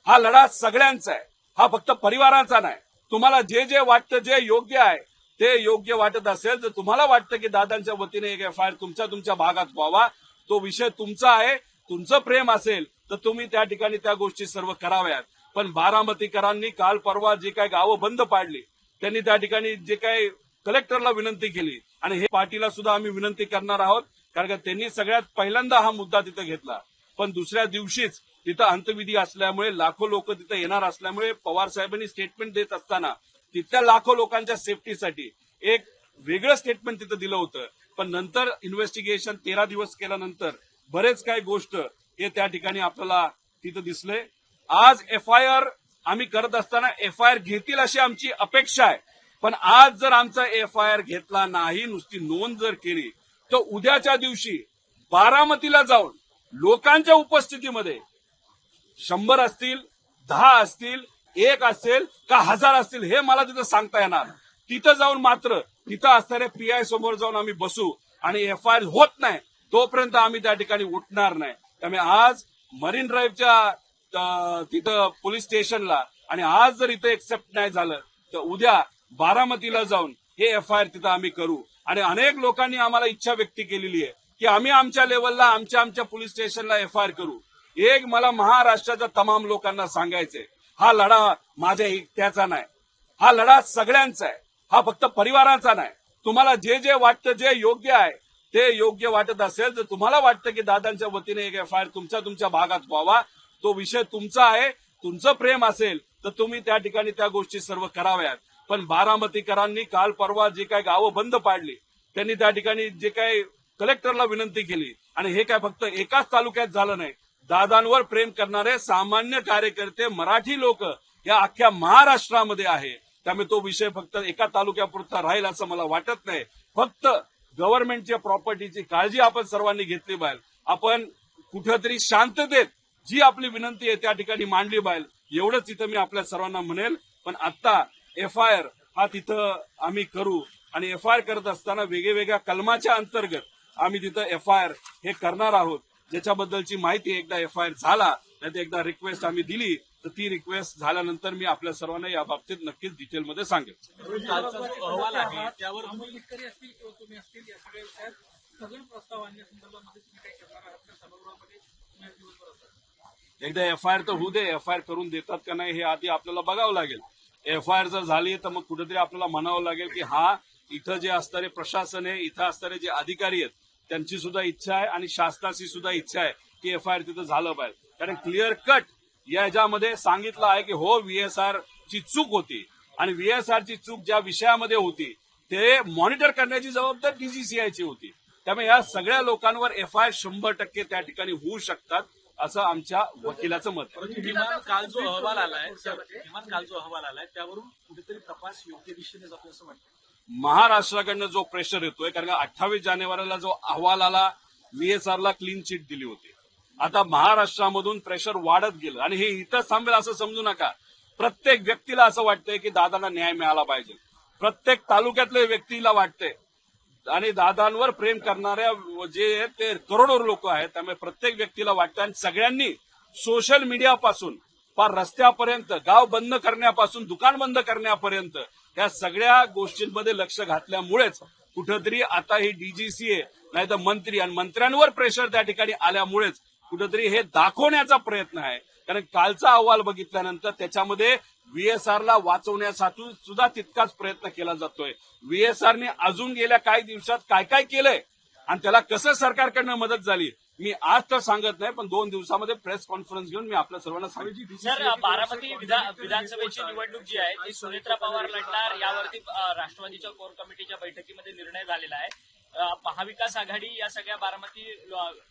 हा लढा सगळ्यांचा आहे, हा फक्त परिवाराचा नाही. तुम्हाला जे जे वाटतं, जे योग्य आहे ते योग्य वाटत असेल, तर तुम्हाला वाटतं की दादांच्या वतीने एक एफआयआर तुमच्या भागात व्हावा, तो विषय तुमचा आहे. तुमचं प्रेम असेल तर तुम्ही त्या ठिकाणी त्या गोष्टी सर्व कराव्यात. पण बारामतीकरांनी काल परवा जे काही गावं बंद पाडली, त्यांनी त्या ठिकाणी जे काही कलेक्टरला विनंती केली, आणि हे पार्टीला सुद्धा आम्ही विनंती करणार आहोत, कारण का त्यांनी सगळ्यात पहिल्यांदा हा मुद्दा तिथं घेतला. पण दुसऱ्या दिवशीच तिथं अंतविधी असल्यामुळे, लाखो लोक तिथं येणार असल्यामुळे, पवार साहेबांनी स्टेटमेंट देत असताना तिथल्या लाखो लोकांच्या सेफ्टीसाठी एक वेगळं स्टेटमेंट तिथं दिलं होतं. पण नंतर इन्व्हेस्टिगेशन 13 दिवस केल्यानंतर बरेच काही गोष्ट हे त्या ठिकाणी आपल्याला तिथं दिसले. आज एफआयआर आम्ही करत असताना एफआयआर घेतील अशी आमची अपेक्षा आहे. पण आज जर आमचा एफआयआर घेतला नाही, नुसती नोंद जर केली, तर उद्याच्या दिवशी बारामतीला जाऊन लोकांच्या उपस्थितीमध्ये 100 असतील, 10 असतील, 1 असेल का 1000 असतील हे मला तिथं सांगता येणार. तिथं जाऊन मात्र तिथं असणाऱ्या पीआय समोर जाऊन आम्ही बसू आणि एफआयआर होत नाही तोपर्यंत आम्ही त्या ठिकाणी उठणार नाही. त्यामुळे आज मरीन ड्राईव्हच्या तिथं पोलीस स्टेशनला, आणि आज जर इथं एक्सेप्ट नाही झालं तर उद्या बारामतीला जाऊन हे एफआयआर तिथं आम्ही करू. आणि अनेक लोकांनी आम्हाला इच्छा व्यक्त केलेली आहे की आम्ही आमच्या लेवलला आमच्या पोलीस स्टेशनला एफआयआर करू. एक मला महाराष्ट्राच्या तमाम लोकांना सांगायचंय, हा लढा माझ्या एकट्याचा नाही, हा लढा सगळ्यांचा आहे, हा फक्त परिवाराचा नाही. तुम्हाला जे जे वाटतं, जे योग्य आहे ते योग्य वाटत असेल, तर तुम्हाला वाटतं की दादांच्या वतीने एक एफआयआर तुमच्या भागात व्हावा, तो विषय तुमचा आहे. तुमचं प्रेम असेल तर तुम्ही त्या ठिकाणी त्या गोष्टी सर्व कराव्यात. पण बारामतीकरांनी काल परवा जे काही गावं बंद पाडली, त्यांनी त्या ठिकाणी जे काही कलेक्टरला विनंती केली, आणि हे काय फक्त एकाच तालुक्यात झालं नाही, दादांवर प्रेम करणारे सामान्य कार्यकर्ते, मराठी लोक या अख्ख्या महाराष्ट्रामध्ये आहे. त्यामुळे तो विषय फक्त एका तालुक्यापुरता राहील असं मला वाटत नाही. फक्त गव्हर्नमेंटच्या प्रॉपर्टीची काळजी आपण सर्वांनी घेतली पाहिजे. आपण कुठेतरी शांततेत जी आपली विनंती आहे त्या ठिकाणी मांडली पाहिजे, एवढंच इथं मी आपल्या सर्वांना म्हणेल. पण आता एफआयआर हा तिथं आम्ही करू, आणि एफआयआर करत असताना वेगवेगळ्या कलमाच्या अंतर्गत आम्ही तिथं एफआयआर हे करणार आहोत. ज्याच्याबद्दलची माहिती एकदा एफआयआर झाला, नाही तर एकदा रिक्वेस्ट आम्ही दिली, तर ती रिक्वेस्ट झाल्यानंतर मी आपल्या सर्वांना या बाबतीत नक्कीच डिटेलमध्ये सांगेन. अहवाल आहे त्यावर शेतकरी असतील किंवा तुम्ही असतील, या सगळ्या विषयात स्थगन प्रस्ताव आणण्यासंदर्भामध्ये तुम्ही काही करणार आहात का सभागृहामध्ये? एकदा एफआयआर तर होऊ दे, एफआयआर करून देतात का नाही हे आधी आपल्याला बघावं लागेल. एफआयआर जर झाली तर मग कुठेतरी आपल्याला म्हणावं लागेल की हा इथं जे असणारे प्रशासन आहे, इथं असणारे जे अधिकारी आहेत त्यांची सुद्धा इच्छा आहे आणि शासनाची सुद्धा इच्छा आहे की एफआयआर तिथं झालं पाहिजे. कारण क्लिअर कट याच्यामध्ये सांगितलं आहे की हो व्हीएसआर ची चूक होती आणि व्हीएसआर ची चूक ज्या विषयामध्ये होती ते मॉनिटर करण्याची जबाबदारी डीजीसीआयची होती. त्यामुळे या सगळ्या लोकांवर एफआयआर 100% त्या ठिकाणी होऊ शकतात असं आमच्या वकिलाचं मत आहे. किमान काल जो अहवाल आलाय त्यावरून कुठेतरी तपास योग्य दिशेने जातो असं वाटतं. महाराष्ट्राकडनं जो प्रेशर येतोय, कारण 28 जानेवारीला जो अहवाल आला व्हीएसआरला क्लीन चिट दिली होती. आता महाराष्ट्रामधून प्रेशर वाढत गेलं आणि हे इथं थांबेल असं समजू नका. प्रत्येक व्यक्तीला असं वाटतंय की दादांना न्याय मिळाला पाहिजे. प्रत्येक तालुक्यातल्या व्यक्तीला वाटतंय आणि दादांवर प्रेम करणाऱ्या जे ते करोडो लोक आहेत त्यामुळे प्रत्येक व्यक्तीला वाटतं आणि सगळ्यांनी सोशल मीडियापासून फार रस्त्यापर्यंत, गाव बंद करण्यापासून दुकान बंद करण्यापर्यंत या सगळ्या गोष्टींमध्ये लक्ष घातल्यामुळेच कुठेतरी आता ही डीजीसीए नाही तर मंत्री आणि मंत्र्यांवर प्रेशर त्या ठिकाणी आल्यामुळेच कुठेतरी हे दाखवण्याचा प्रयत्न आहे. कारण कालचा अहवाल बघितल्यानंतर त्याच्यामध्ये व्हीएसआरला वाचवण्यासाठी सुद्धा तितकाच प्रयत्न केला जातोय. व्हीएसआरने अजून गेल्या काही दिवसात काय काय केलंय आणि त्याला कसं सरकारकडनं मदत झाली मी आज तर सांगत नाही, पण 2 दिवसामध्ये प्रेस कॉन्फरन्स घेऊन मी आपल्या सर्वांना सांगितलं. सर, बारामती विधानसभेची निवडणूक जी आहे ती सुनेत्रा पवार लढणार यावरती राष्ट्रवादीच्या कोर कमिटीच्या बैठकीमध्ये निर्णय झालेला आहे. महाविकास आघाडी या सगळ्या बारामती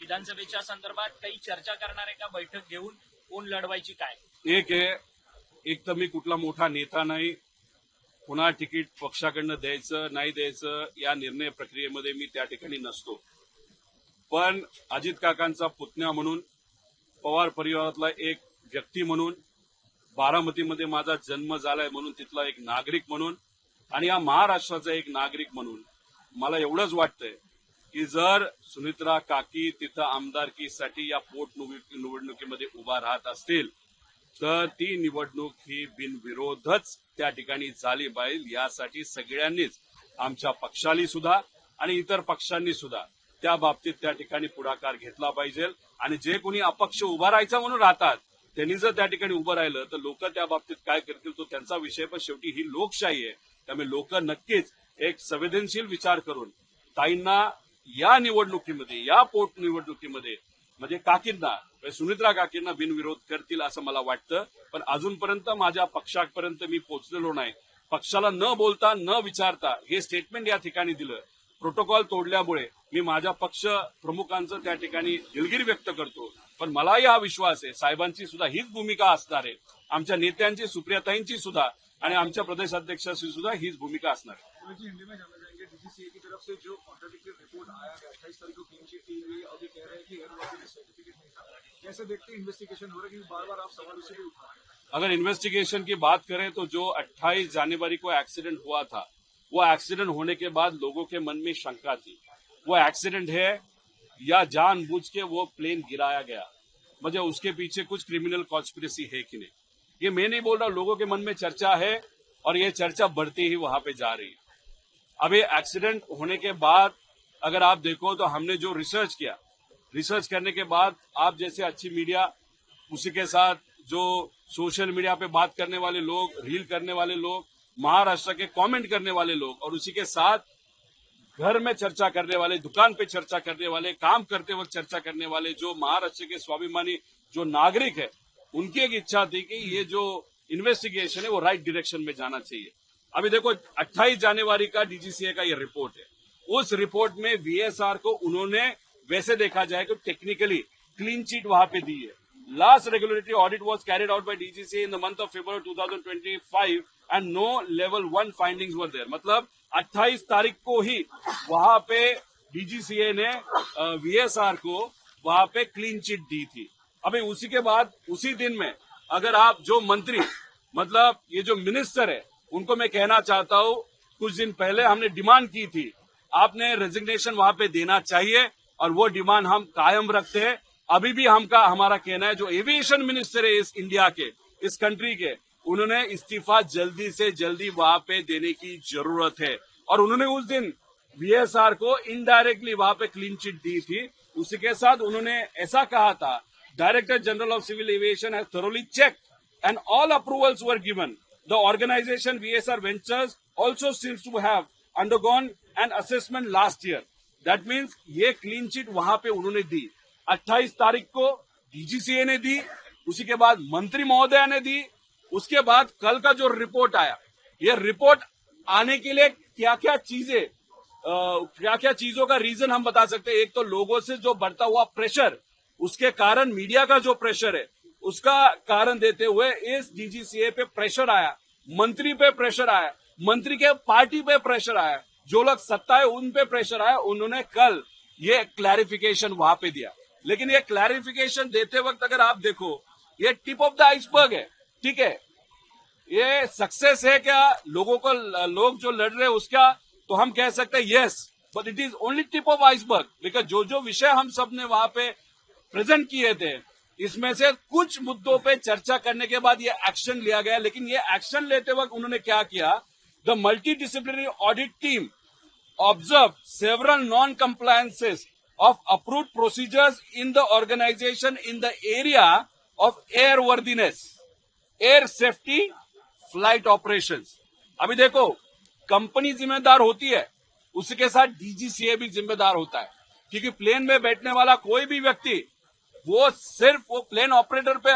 विधानसभेच्या संदर्भात काही चर्चा करणार आहे का? बैठक घेऊन कोण लढवायची काय? एक तर मी कुठला मोठा नेता नाही, पुन्हा तिकीट पक्षाकडनं द्यायचं नाही द्यायचं या निर्णय प्रक्रियेमध्ये मी त्या ठिकाणी नसतो. पण अजित काकांचा पुतण्या म्हणून, पवार परिवारातला एक व्यक्ती म्हणून, बारामतीमध्ये माझा जन्म झालाय म्हणून, तिथला एक नागरिक म्हणून आणि या महाराष्ट्राचा एक नागरिक म्हणून मला एवढंच वाटतंय की जर सुनेत्रा काकी तिथं आमदारकीसाठी या पोटनिवडणुकीमध्ये उभा राहत असतील तर ती निवडणूक ही बिनविरोधच त्या ठिकाणी झाली पाहिजे. यासाठी सगळ्यांनीच, आमच्या पक्षाने सुद्धा आणि इतर पक्षांनी सुद्धा त्या बाबतीत त्या ठिकाणी पुढाकार घेतला पाहिजे. आणि जे कोणी अपक्ष उभा राहायचा म्हणून राहतात त्यांनी जर त्या ठिकाणी उभं राहिलं तर लोक त्या बाबतीत काय करतील तो त्यांचा विषय. पण शेवटी ही लोकशाही आहे, त्यामुळे लोक नक्कीच एक संवेदनशील विचार करून ताईंना या निवडणुकीमध्ये, या पोटनिवडणुकीमध्ये म्हणजे काकींना, सुनेत्रा काकींना बिनविरोध करतील असं मला वाटतं. पण अजूनपर्यंत माझ्या पक्षापर्यंत मी पोहोचलेलो नाही. पक्षाला न बोलता न विचारता हे स्टेटमेंट या ठिकाणी दिलं. प्रोटोकॉल तोडल्यामुळे मी माझ्या पक्ष प्रमुखांचं त्या ठिकाणी दिलगिरी व्यक्त करतो. पण मलाही हा विश्वास आहे साहेबांची सुद्धा हीच भूमिका असणार आहे, आमच्या नेत्यांची, सुप्रियाताईंची सुद्धा आणि आमच्या प्रदेशाध्यक्षाची सुद्धा हीच भूमिका असणार आहे. डीजीसीए की तरफ से जो कॉन्ट्राडिक्टरी रिपोर्ट आया है 28 तारीख को क्लीन चिट की हुई, अभी कह रहे हैं कि एयरवर्दी में सर्टिफिकेट नहीं था. कैसे देखते हैं इन्वेस्टिगेशन हो रहा है कि बार बार आप सवाल उसी पे उठा रहे हैं? अगर इन्वेस्टिगेशन की बात करें तो जो 28 जनवरी को एक्सीडेंट हुआ था वो एक्सीडेंट होने के बाद लोगों के मन में शंका थी वो एक्सीडेंट है या जानबूझ के वो प्लेन गिराया गया, मुझे उसके पीछे कुछ क्रिमिनल कॉन्स्पिरेसी है कि नहीं, ये मैं नहीं बोल रहा. लोगों के मन में चर्चा है और ये चर्चा बढ़ती ही वहां पे जा रही है. अभी एक्सीडेंट होने के बाद अगर आप देखो तो हमने जो रिसर्च किया, रिसर्च करने के बाद आप जैसे अच्छी मीडिया, उसी के साथ जो सोशल मीडिया पे बात करने वाले लोग, रील करने वाले लोग, महाराष्ट्र के कमेंट करने वाले लोग और उसी के साथ घर में चर्चा करने वाले, दुकान पे चर्चा करने वाले, काम करते वक्त चर्चा करने वाले जो महाराष्ट्र के स्वाभिमानी जो नागरिक है, उनकी एक इच्छा थी कि ये जो इन्वेस्टिगेशन है वो राइट डायरेक्शन में जाना चाहिए. अभी देखो 28 जनवरी का डीजीसीए का ये रिपोर्ट है. उस रिपोर्ट में वीएसआर को उन्होंने वैसे देखा जाए तो टेक्निकली क्लीन चिट वहां पे दी है. Last regulatory audit was carried out by DGCA in the month of February 2025 and no level 1 findings were there. मतलब 28 तारीख को ही वहां पे डीजीसीए ने वीएसआर को वहां पे क्लीन चिट दी थी. अभी उसी के बाद उसी दिन में अगर आप जो मंत्री, मतलब ये जो मिनिस्टर है, उनको मैं कहना चाहता हूं कुछ दिन पहले हमने डिमांड की थी, आपने रेजिग्नेशन वहां पे देना चाहिए और वो डिमांड हम कायम रखते हैं. अभी भी हमारा कहना है जो एविएशन मिनिस्टर है इस इंडिया के, इस कंट्री के, उन्होंने इस्तीफा जल्दी से जल्दी वहां पे देने की जरूरत है. और उन्होंने उस दिन वीएसआर को इनडायरेक्टली वहां पे क्लीन चिट दी थी. उसी के साथ उन्होंने ऐसा कहा था Director General of Civil Aviation has thoroughly checked and all approvals were given. The organization VSR Ventures also seems to have undergone an assessment last year. That means ये clean chit वहां पे उन्होंने दी। 28 तारीख को डीजीसीए ने दी, उसी के बाद मंत्री महोदया ने दी, उसके बाद कल का जो रिपोर्ट आया, ये रिपोर्ट आने के लिए क्या क्या चीजों का रीजन हम बता सकते हैं। एक तो लोगों से जो बढ़ता हुआ प्रेशर, उसके कारण मीडिया का जो प्रेशर है, उसका कारण देते हुए इस डीजीसीए पे प्रेशर आया, मंत्री पे प्रेशर आया, मंत्री के पार्टी पे प्रेशर आया, जो लोग सत्ता है उन पे प्रेशर आया। उन्होंने कल ये क्लैरिफिकेशन वहां पे दिया, लेकिन ये क्लैरिफिकेशन देते वक्त अगर आप देखो, ये टिप ऑफ द आइसबर्ग है। ठीक है, ये सक्सेस है क्या लोगों को, लोग जो लड़ रहे हैं उसका, तो हम कह सकते हैं yes, but it is only tip of iceberg. Because जो विषय हम सब ने वहां पे प्रेजेंट किए थे, इसमें से कुछ मुद्दों पे चर्चा करने के बाद ये एक्शन लिया गया। लेकिन ये एक्शन लेते वक्त उन्होंने क्या किया, the multidisciplinary audit team observe several non compliances of approved procedures in the organisation in the area of airworthiness, air safety, flight operations. अभी देखो, कंपनी जिम्मेदार होती है, उसके साथ डीजीसीए भी जिम्मेदार होता है, क्योंकि प्लेन में बैठने वाला कोई भी व्यक्ति वो सिर्फ वो प्लेन ऑपरेटर पे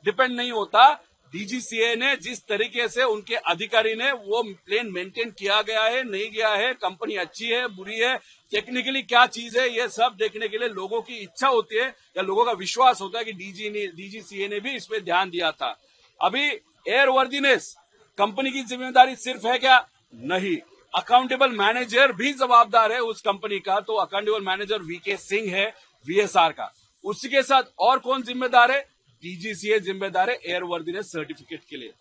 डिपेंड नहीं होता। डीजीसीए ने जिस तरीके से उनके अधिकारी ने वो प्लेन मेंटेन किया गया है, नहीं गया है, कंपनी अच्छी है, बुरी है, टेक्निकली क्या चीज है, ये सब देखने के लिए लोगों की इच्छा होती है या लोगों का विश्वास होता है कि डीजीसीए ने भी इस पे ध्यान दिया था। अभी एयर वर्दीनेस कंपनी की जिम्मेदारी सिर्फ है क्या? नहीं, अकाउंटेबल मैनेजर भी जवाबदार है उस कंपनी का। तो अकाउंटेबल मैनेजर वीके सिंह है वीएसआर का। उसी के साथ और कौन जिम्मेदार है? डीजीसीए जिम्मेदार है एयर वर्दीनेस सर्टिफिकेट के लिए।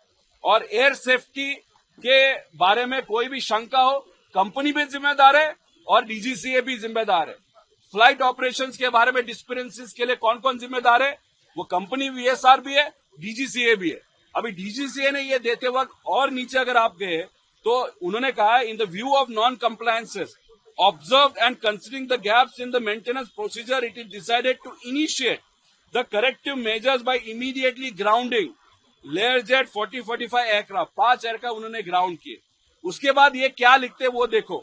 और एयर सेफ्टी के बारे में कोई भी शंका हो, कंपनी भी जिम्मेदार है और डीजीसीए भी जिम्मेदार है। फ्लाइट ऑपरेशंस के बारे में डिस्पेरेंसीज के लिए कौन कौन जिम्मेदार है? वो कंपनी वीएसआर भी है, डीजीसीए भी है। अभी डीजीसीए ने ये देते वक्त और नीचे अगर आप गए तो उन्होंने कहा, in the view of non compliances observed and considering the gaps in the maintenance procedure, it is decided to initiate the corrective measures by immediately grounding Learjet 4045 aircraft। 5 aircraft उन्होंने ग्राउंड किए। उसके बाद ये क्या लिखते वो देखो,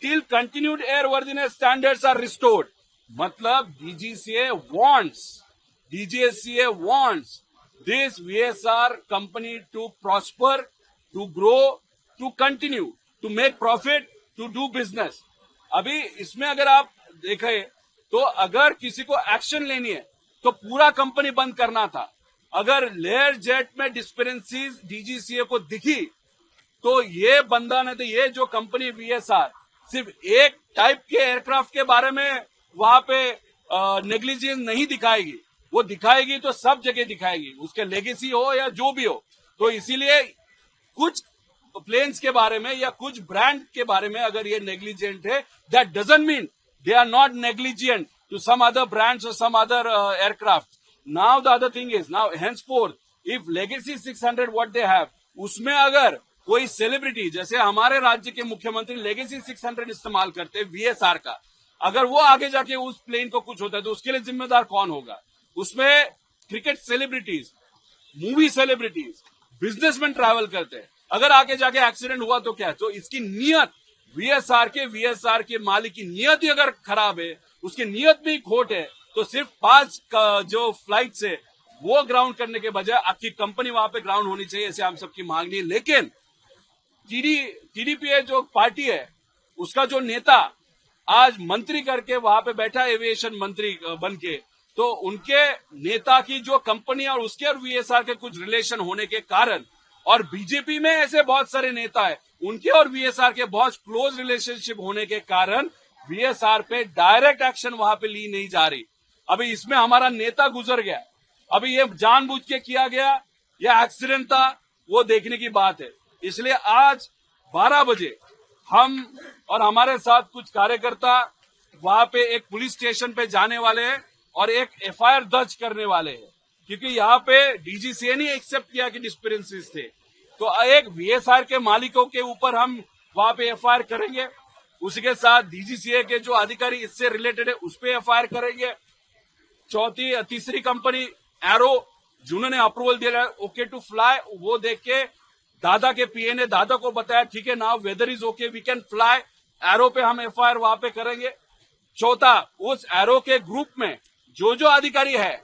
till continued airworthiness standards are restored। मतलब DGCA wants this VSR company to prosper, to grow, to continue, to make profit, to do business। अभी इसमें अगर आप देखें तो अगर किसी को एक्शन लेनी है तो पूरा कंपनी बंद करना था। अगर लेयर जेट में डिस्पेरेंसीज डीजीसीए को दिखी तो ये बंदा नहीं, तो ये जो कंपनी वीएसआर सिर्फ एक टाइप के एयरक्राफ्ट के बारे में वहां पे नेग्लिजेंस नहीं दिखाएगी, वो दिखाएगी तो सब जगह दिखाएगी, उसके लेगेसी हो या जो भी हो। तो इसीलिए कुछ प्लेन्स के बारे में या कुछ ब्रांड के बारे में अगर ये नेग्लिजेंट है, that doesn't mean they are not negligent to some other brands और some other aircraft. Now the other thing is, now henceforth if legacy 600 what they have, उसमें अगर कोई सेलिब्रिटी, जैसे हमारे राज्य के मुख्यमंत्री लेगेसी 600 इस्तेमाल करते हैं वीएसआर का, अगर वो आगे जाके उस प्लेन को कुछ होता है तो उसके लिए जिम्मेदार कौन होगा? उसमें cricket celebrities, movie celebrities, businessman travel करते हैं। अगर आगे जाके एक्सीडेंट हुआ तो क्या? तो इसकी नियत, वीएसआर के मालिक की नियत ही अगर खराब है, उसकी नियत में ही खोट है, तो सिर्फ 5 जो फ्लाइट से वो ग्राउंड करने के बजाय आपकी कंपनी वहां पे ग्राउंड होनी चाहिए, ऐसे हम सबकी मांग नहीं है। लेकिन टीडीपी जो पार्टी है, उसका जो नेता आज मंत्री करके वहां पे बैठा, एविएशन मंत्री बन के, तो उनके नेता की जो कंपनी और उसके और वीएसआर के कुछ रिलेशन होने के कारण, और बीजेपी में ऐसे बहुत सारे नेता है, उनके और वीएसआर के बहुत क्लोज रिलेशनशिप होने के कारण वीएसआर पे डायरेक्ट एक्शन वहां पे ली नहीं जा रही। अभी इसमें हमारा नेता गुजर गया, अभी ये जानबूझ के किया गया या एक्सीडेंट था, वो देखने की बात है। इसलिए आज 12 बजे हम और हमारे साथ कुछ कार्यकर्ता वहां पे एक पुलिस स्टेशन पे जाने वाले हैं और एक एफआईआर दर्ज करने वाले हैं, क्योंकि यहाँ पे डीजीसीए ने एक्सेप्ट किया कि डिस्पेरेंसीज थे। तो एक वीएसआर के मालिकों के ऊपर हम वहां पे एफआईआर करेंगे, उसके साथ डीजीसीए के जो अधिकारी इससे रिलेटेड है उस पर एफआईआर करेंगे, तीसरी कंपनी एरो जिन्होंने अप्रूवल दिया ओके टू फ्लाई, वो देख के दादा के पीए ने दादा को बताया ठीक है now weather is okay we can fly, एरो पे हम एफआईआर वहां पे करेंगे। चौथा, उस एरो के ग्रुप में जो जो अधिकारी है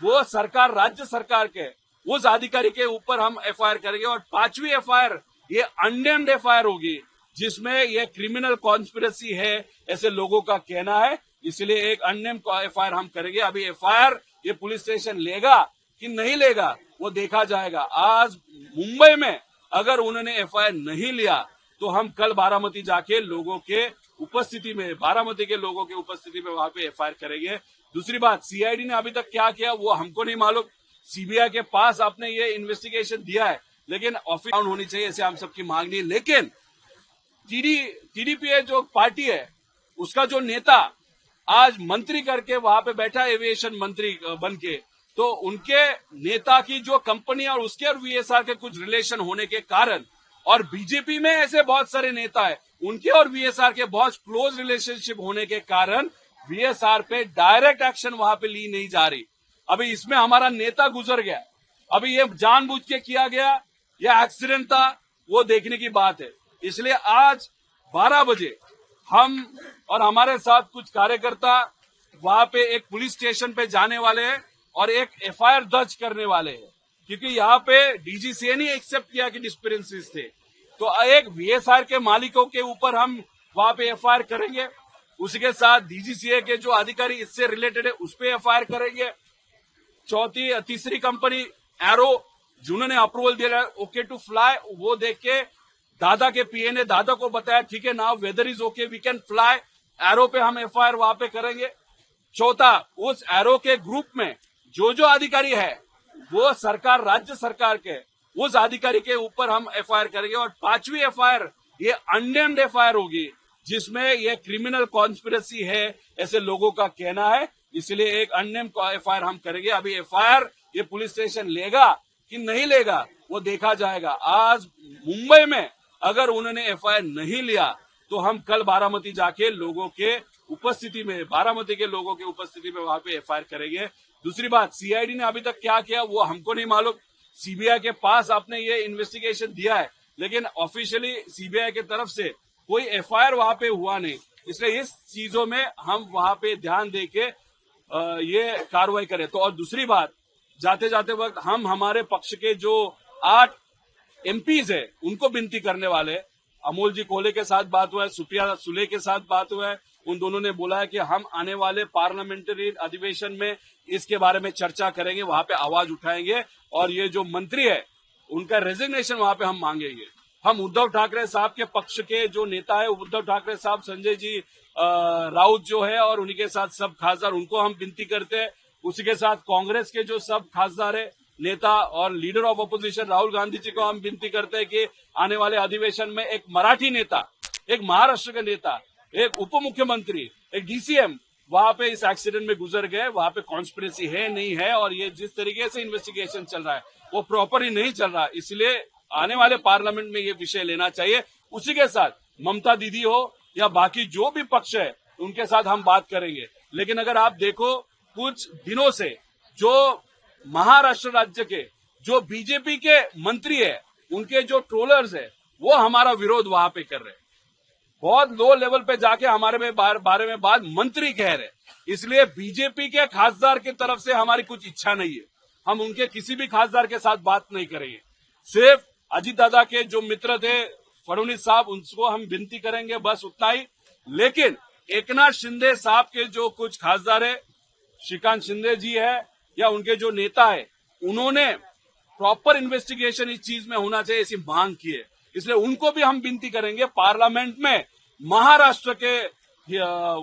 वो सरकार राज्य सरकार के उस अधिकारी के ऊपर हम एफआईआर करेंगे। और पांचवी एफआईआर ये अननेम्ड एफआईआर होगी जिसमें ये क्रिमिनल कॉन्स्पिरेसी है ऐसे लोगों का कहना है, इसलिए एक अननेम्ड एफआईआर हम करेंगे। अभी एफआईआर ये पुलिस स्टेशन लेगा कि नहीं लेगा वो देखा जाएगा। आज मुंबई में अगर उन्होंने एफआईआर नहीं लिया तो हम कल बारामती जाके लोगों के उपस्थिति में बारामती के लोगों के उपस्थिति में वहां पे एफआईआर करेंगे। दूसरी बात, सीआईडी ने अभी तक क्या किया वो हमको नहीं मालूम। सीबीआई के पास आपने ये इन्वेस्टिगेशन दिया है, लेकिन ऑफिस होनी चाहिए ऐसे हम सबकी मांग नहीं है। लेकिन टीडीपी जो पार्टी है उसका जो नेता आज मंत्री करके वहां पे बैठा एविएशन मंत्री बन के, तो उनके नेता की जो कंपनी और उसके और वीएसआर के कुछ रिलेशन होने के कारण, और बीजेपी में ऐसे बहुत सारे नेता है उनके और वीएसआर के बहुत क्लोज रिलेशनशिप होने के कारण वीएसआर पे डायरेक्ट एक्शन वहां पे ली नहीं जा रही। अभी इसमें हमारा नेता गुजर गया, अभी ये जानबूझ के किया गया या एक्सीडेंट था वो देखने की बात है। इसलिए आज 12 बजे हम और हमारे साथ कुछ कार्यकर्ता वहां पे एक पुलिस स्टेशन पे जाने वाले हैं और एक एफआईआर दर्ज करने वाले हैं, क्योंकि यहाँ पे डीजीसीए ने एक्सेप्ट किया कि डिस्पेरेंसीज थे। तो एक वीएसआर के मालिकों के ऊपर हम वहां पे एफआईआर करेंगे, उसके साथ डीजीसीए के जो अधिकारी इससे रिलेटेड है उस पर एफआईआर करेंगे। तीसरी कंपनी एरो जिन्होंने अप्रूवल दिया ओके टू फ्लाई, वो देख के दादा के पीए ने दादा को बताया ठीक है now weather is okay we can fly, एरो पे हम एफआईआर वहां पे करेंगे। चौथा, उस एरो के ग्रुप में जो जो अधिकारी है वो सरकार राज्य सरकार के उस अधिकारी के ऊपर हम एफआईआर करेंगे। और पांचवी एफआईआर ये अननेम्ड एफआईआर होगी जिसमें ये क्रिमिनल कॉन्स्पिरेसी है ऐसे लोगों का कहना है, इसलिए एक अननेम्ड एफआईआर हम करेंगे। अभी एफआईआर ये पुलिस स्टेशन लेगा कि नहीं लेगा वो देखा जाएगा। आज मुंबई में अगर उन्होंने एफआईआर नहीं लिया तो हम कल बारामती जाके लोगों के उपस्थिति में बारामती के लोगों के उपस्थिति में वहां पे एफआईआर करेंगे। दूसरी बात, सीआईडी ने अभी तक क्या किया वो हमको नहीं मालूम। सीबीआई के पास आपने ये इन्वेस्टिगेशन दिया है, लेकिन ऑफिशियली सीबीआई की तरफ से कोई एफआईआर वहां पे हुआ नहीं, इसलिए इस चीजों में हम वहां पे ध्यान देके ये कार्रवाई करें। तो और दूसरी बात, जाते जाते वक्त हम हमारे पक्ष के जो 8 एमपीज है उनको विनती करने वाले, अमोल जी कोले के साथ बात हुआ है, सुप्रिया सुले के साथ बात हुआ है, उन दोनों ने बोला है कि हम आने वाले पार्लियामेंट्री अधिवेशन में इसके बारे में चर्चा करेंगे, वहां पे आवाज उठाएंगे और ये जो मंत्री है उनका रेजिग्नेशन वहां पे हम मांगेंगे। हम उद्धव ठाकरे साहब के पक्ष के जो नेता है उद्धव ठाकरे साहब, संजय जी राउत जो है और उन्हीं के साथ सब खासदार, उनको हम विनती करते हैं। उसी के साथ कांग्रेस के जो सब खासदार है नेता और leader of opposition Rahul Gandhi ji को हम विनती करते हैं कि आने वाले अधिवेशन में एक मराठी नेता, एक महाराष्ट्र का नेता, एक उप मुख्यमंत्री, एक डीसीएम वहां पे इस एक्सीडेंट में गुजर गए, वहां पे कॉन्स्पिरेसी है नहीं है, और ये जिस तरीके से इन्वेस्टिगेशन चल रहा है वो प्रॉपर ही नहीं चल रहा, इसलिए आने वाले पार्लियामेंट में ये विषय लेना चाहिए। उसी के साथ ममता दीदी हो या बाकी जो भी पक्ष है उनके साथ हम बात करेंगे। लेकिन अगर आप देखो कुछ दिनों से जो महाराष्ट्र राज्य के जो बीजेपी के मंत्री है उनके जो ट्रोलर्स है वो हमारा विरोध वहां पे कर रहे हैं, बहुत लो लेवल पे जाके हमारे में बारे में बात मंत्री कह रहे, इसलिए बीजेपी के खासदार की तरफ से हमारी कुछ इच्छा नहीं है, हम उनके किसी भी खासदार के साथ बात नहीं करेंगे। सिर्फ अजीत दादा के जो मित्र थे फडणवीस साहब उनको हम विनती करेंगे, बस उतना ही। लेकिन एकनाथ शिंदे साहब के जो कुछ खासदार है, श्रीकांत शिंदे जी है या उनके जो नेता है, उन्होंने प्रॉपर इन्वेस्टिगेशन इस चीज में होना चाहिए ऐसी मांग की है, इसलिए उनको भी हम विनती करेंगे पार्लियामेंट में महाराष्ट्र के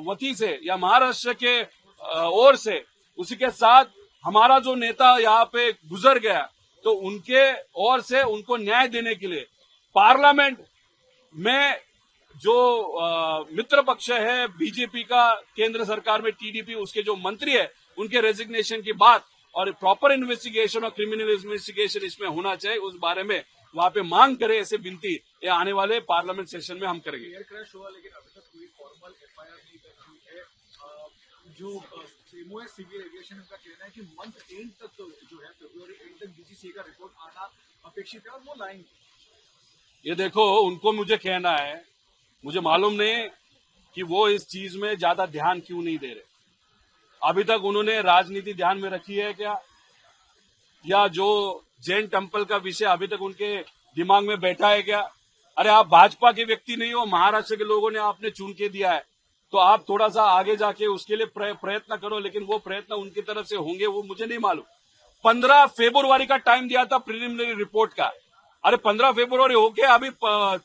वती से या महाराष्ट्र के ओर से। उसी के साथ हमारा जो नेता यहाँ पे गुजर गया तो उनके ओर से उनको न्याय देने के लिए पार्लियामेंट में जो मित्र पक्ष है बीजेपी का, केंद्र सरकार में टीडीपी, उसके जो मंत्री है उनके रेजिग्नेशन की बात और प्रॉपर इन्वेस्टिगेशन और क्रिमिनल इन्वेस्टिगेशन इसमें होना चाहिए, उस बारे में वहां पे मांग करे ऐसे विनती ये आने वाले पार्लियामेंट सेशन में हम करेंगे। एयर क्रैश हुआ लेकिन अभी तक कोई फॉर्मल एफआईआर नहीं दर्ज हुई है। जो एमओएस सिविल एविएशन का कहना है कि मंथ एंड तक जो है फरवरी एंड तक डीजीसीए का रिपोर्ट आना अपेक्षित है और वो लाएंगे। ये देखो, उनको मुझे कहना है, मुझे मालूम नहीं कि वो इस चीज में ज्यादा ध्यान क्यों नहीं दे रहे। अभी तक उन्होंने राजनीति ध्यान में रखी है क्या, या जो जैन टेम्पल का विषय अभी तक उनके दिमाग में बैठा है क्या? अरे आप भाजपा के व्यक्ति नहीं हो, महाराष्ट्र के लोगों ने आपने चुन के दिया है, तो आप थोड़ा सा आगे जाके उसके लिए प्रयत्न करो। लेकिन वो प्रयत्न उनकी तरफ से होंगे वो मुझे नहीं मालूम। 15 फरवरी का टाइम दिया था प्रिलिमिनरी रिपोर्ट का। अरे 15 फरवरी होके अभी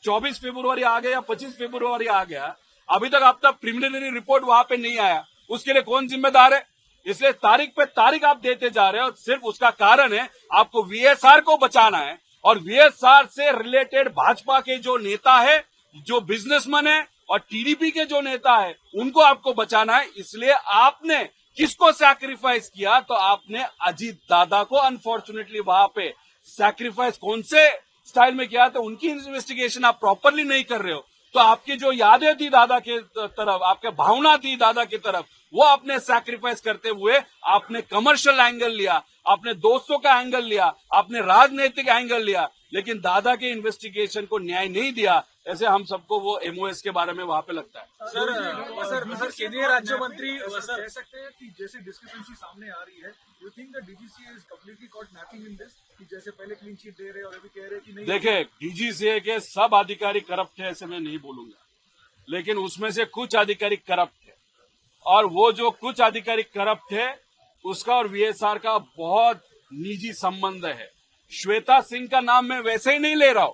24 फरवरी आ गया या 25 फरवरी आ गया, अभी तक अब तक प्रिलिमिनरी रिपोर्ट वहां पे नहीं आया। उसके लिए कौन जिम्मेदार है? इसलिए तारीख पे तारीख आप देते जा रहे हो। सिर्फ उसका कारण है आपको वीएसआर को बचाना है, और वीएसआर से रिलेटेड भाजपा के जो नेता है, जो बिजनेसमैन है, और टीडीपी के जो नेता है, उनको आपको बचाना है। इसलिए आपने किसको सैक्रिफाइस किया? तो आपने अजीत दादा को अनफॉर्चुनेटली वहां पे सैक्रिफाइस कौन से स्टाइल में किया? तो उनकी इन्वेस्टिगेशन आप प्रॉपरली नहीं कर रहे हो। तो आपकी जो यादें थी दादा के तरफ, आपके भावना थी दादा की तरफ, वो आपने सैक्रिफाइस करते हुए आपने कमर्शियल एंगल लिया, आपने दोस्तों का एंगल लिया, आपने राजनीतिक एंगल लिया, लेकिन दादा के इन्वेस्टिगेशन को न्याय नहीं दिया। ऐसे हम सबको वो एमओएस के बारे में वहां पे लगता है। सर केंद्रीय राज्य मंत्री सर कह सकते हैं कि जैसे डिस्क्रिपेंसी सामने आ रही है, you think the DGCA is completely caught napping in this, कि जैसे पहले क्लीन चिट दे रहे और अभी कह रहे कि नहीं? देखिए, डीजीसीए के सब अधिकारी करप्ट है ऐसे मैं नहीं बोलूंगा, लेकिन उसमें से कुछ अधिकारी करप्ट है, और वो जो कुछ अधिकारी करप्ट है उसका और वीएसआर का बहुत निजी संबंध है। श्वेता सिंह का नाम मैं वैसे ही नहीं ले रहा हूं।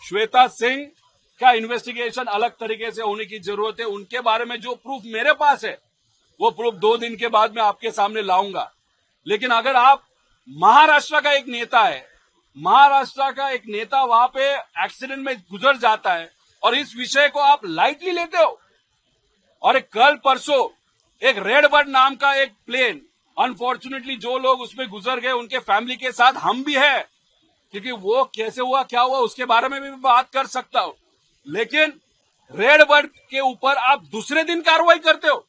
श्वेता सिंह का इन्वेस्टिगेशन अलग तरीके से होने की जरूरत है। उनके बारे में जो प्रूफ मेरे पास है वो प्रूफ 2 दिन के बाद मैं आपके सामने लाऊंगा। लेकिन अगर आप महाराष्ट्र का एक नेता है, महाराष्ट्र का एक नेता वहां पे एक्सीडेंट में गुजर जाता है और इस विषय को आप लाइटली लेते हो, और कल परसों एक रेड बर्ड नाम का एक प्लेन, अनफॉर्चुनेटली जो लोग उसमें गुजर गए उनके फैमिली के साथ हम भी है, क्योंकि वो कैसे हुआ क्या हुआ उसके बारे में भी बात कर सकता हूं। लेकिन रेड बर्ड के ऊपर आप दूसरे दिन कार्रवाई करते हो,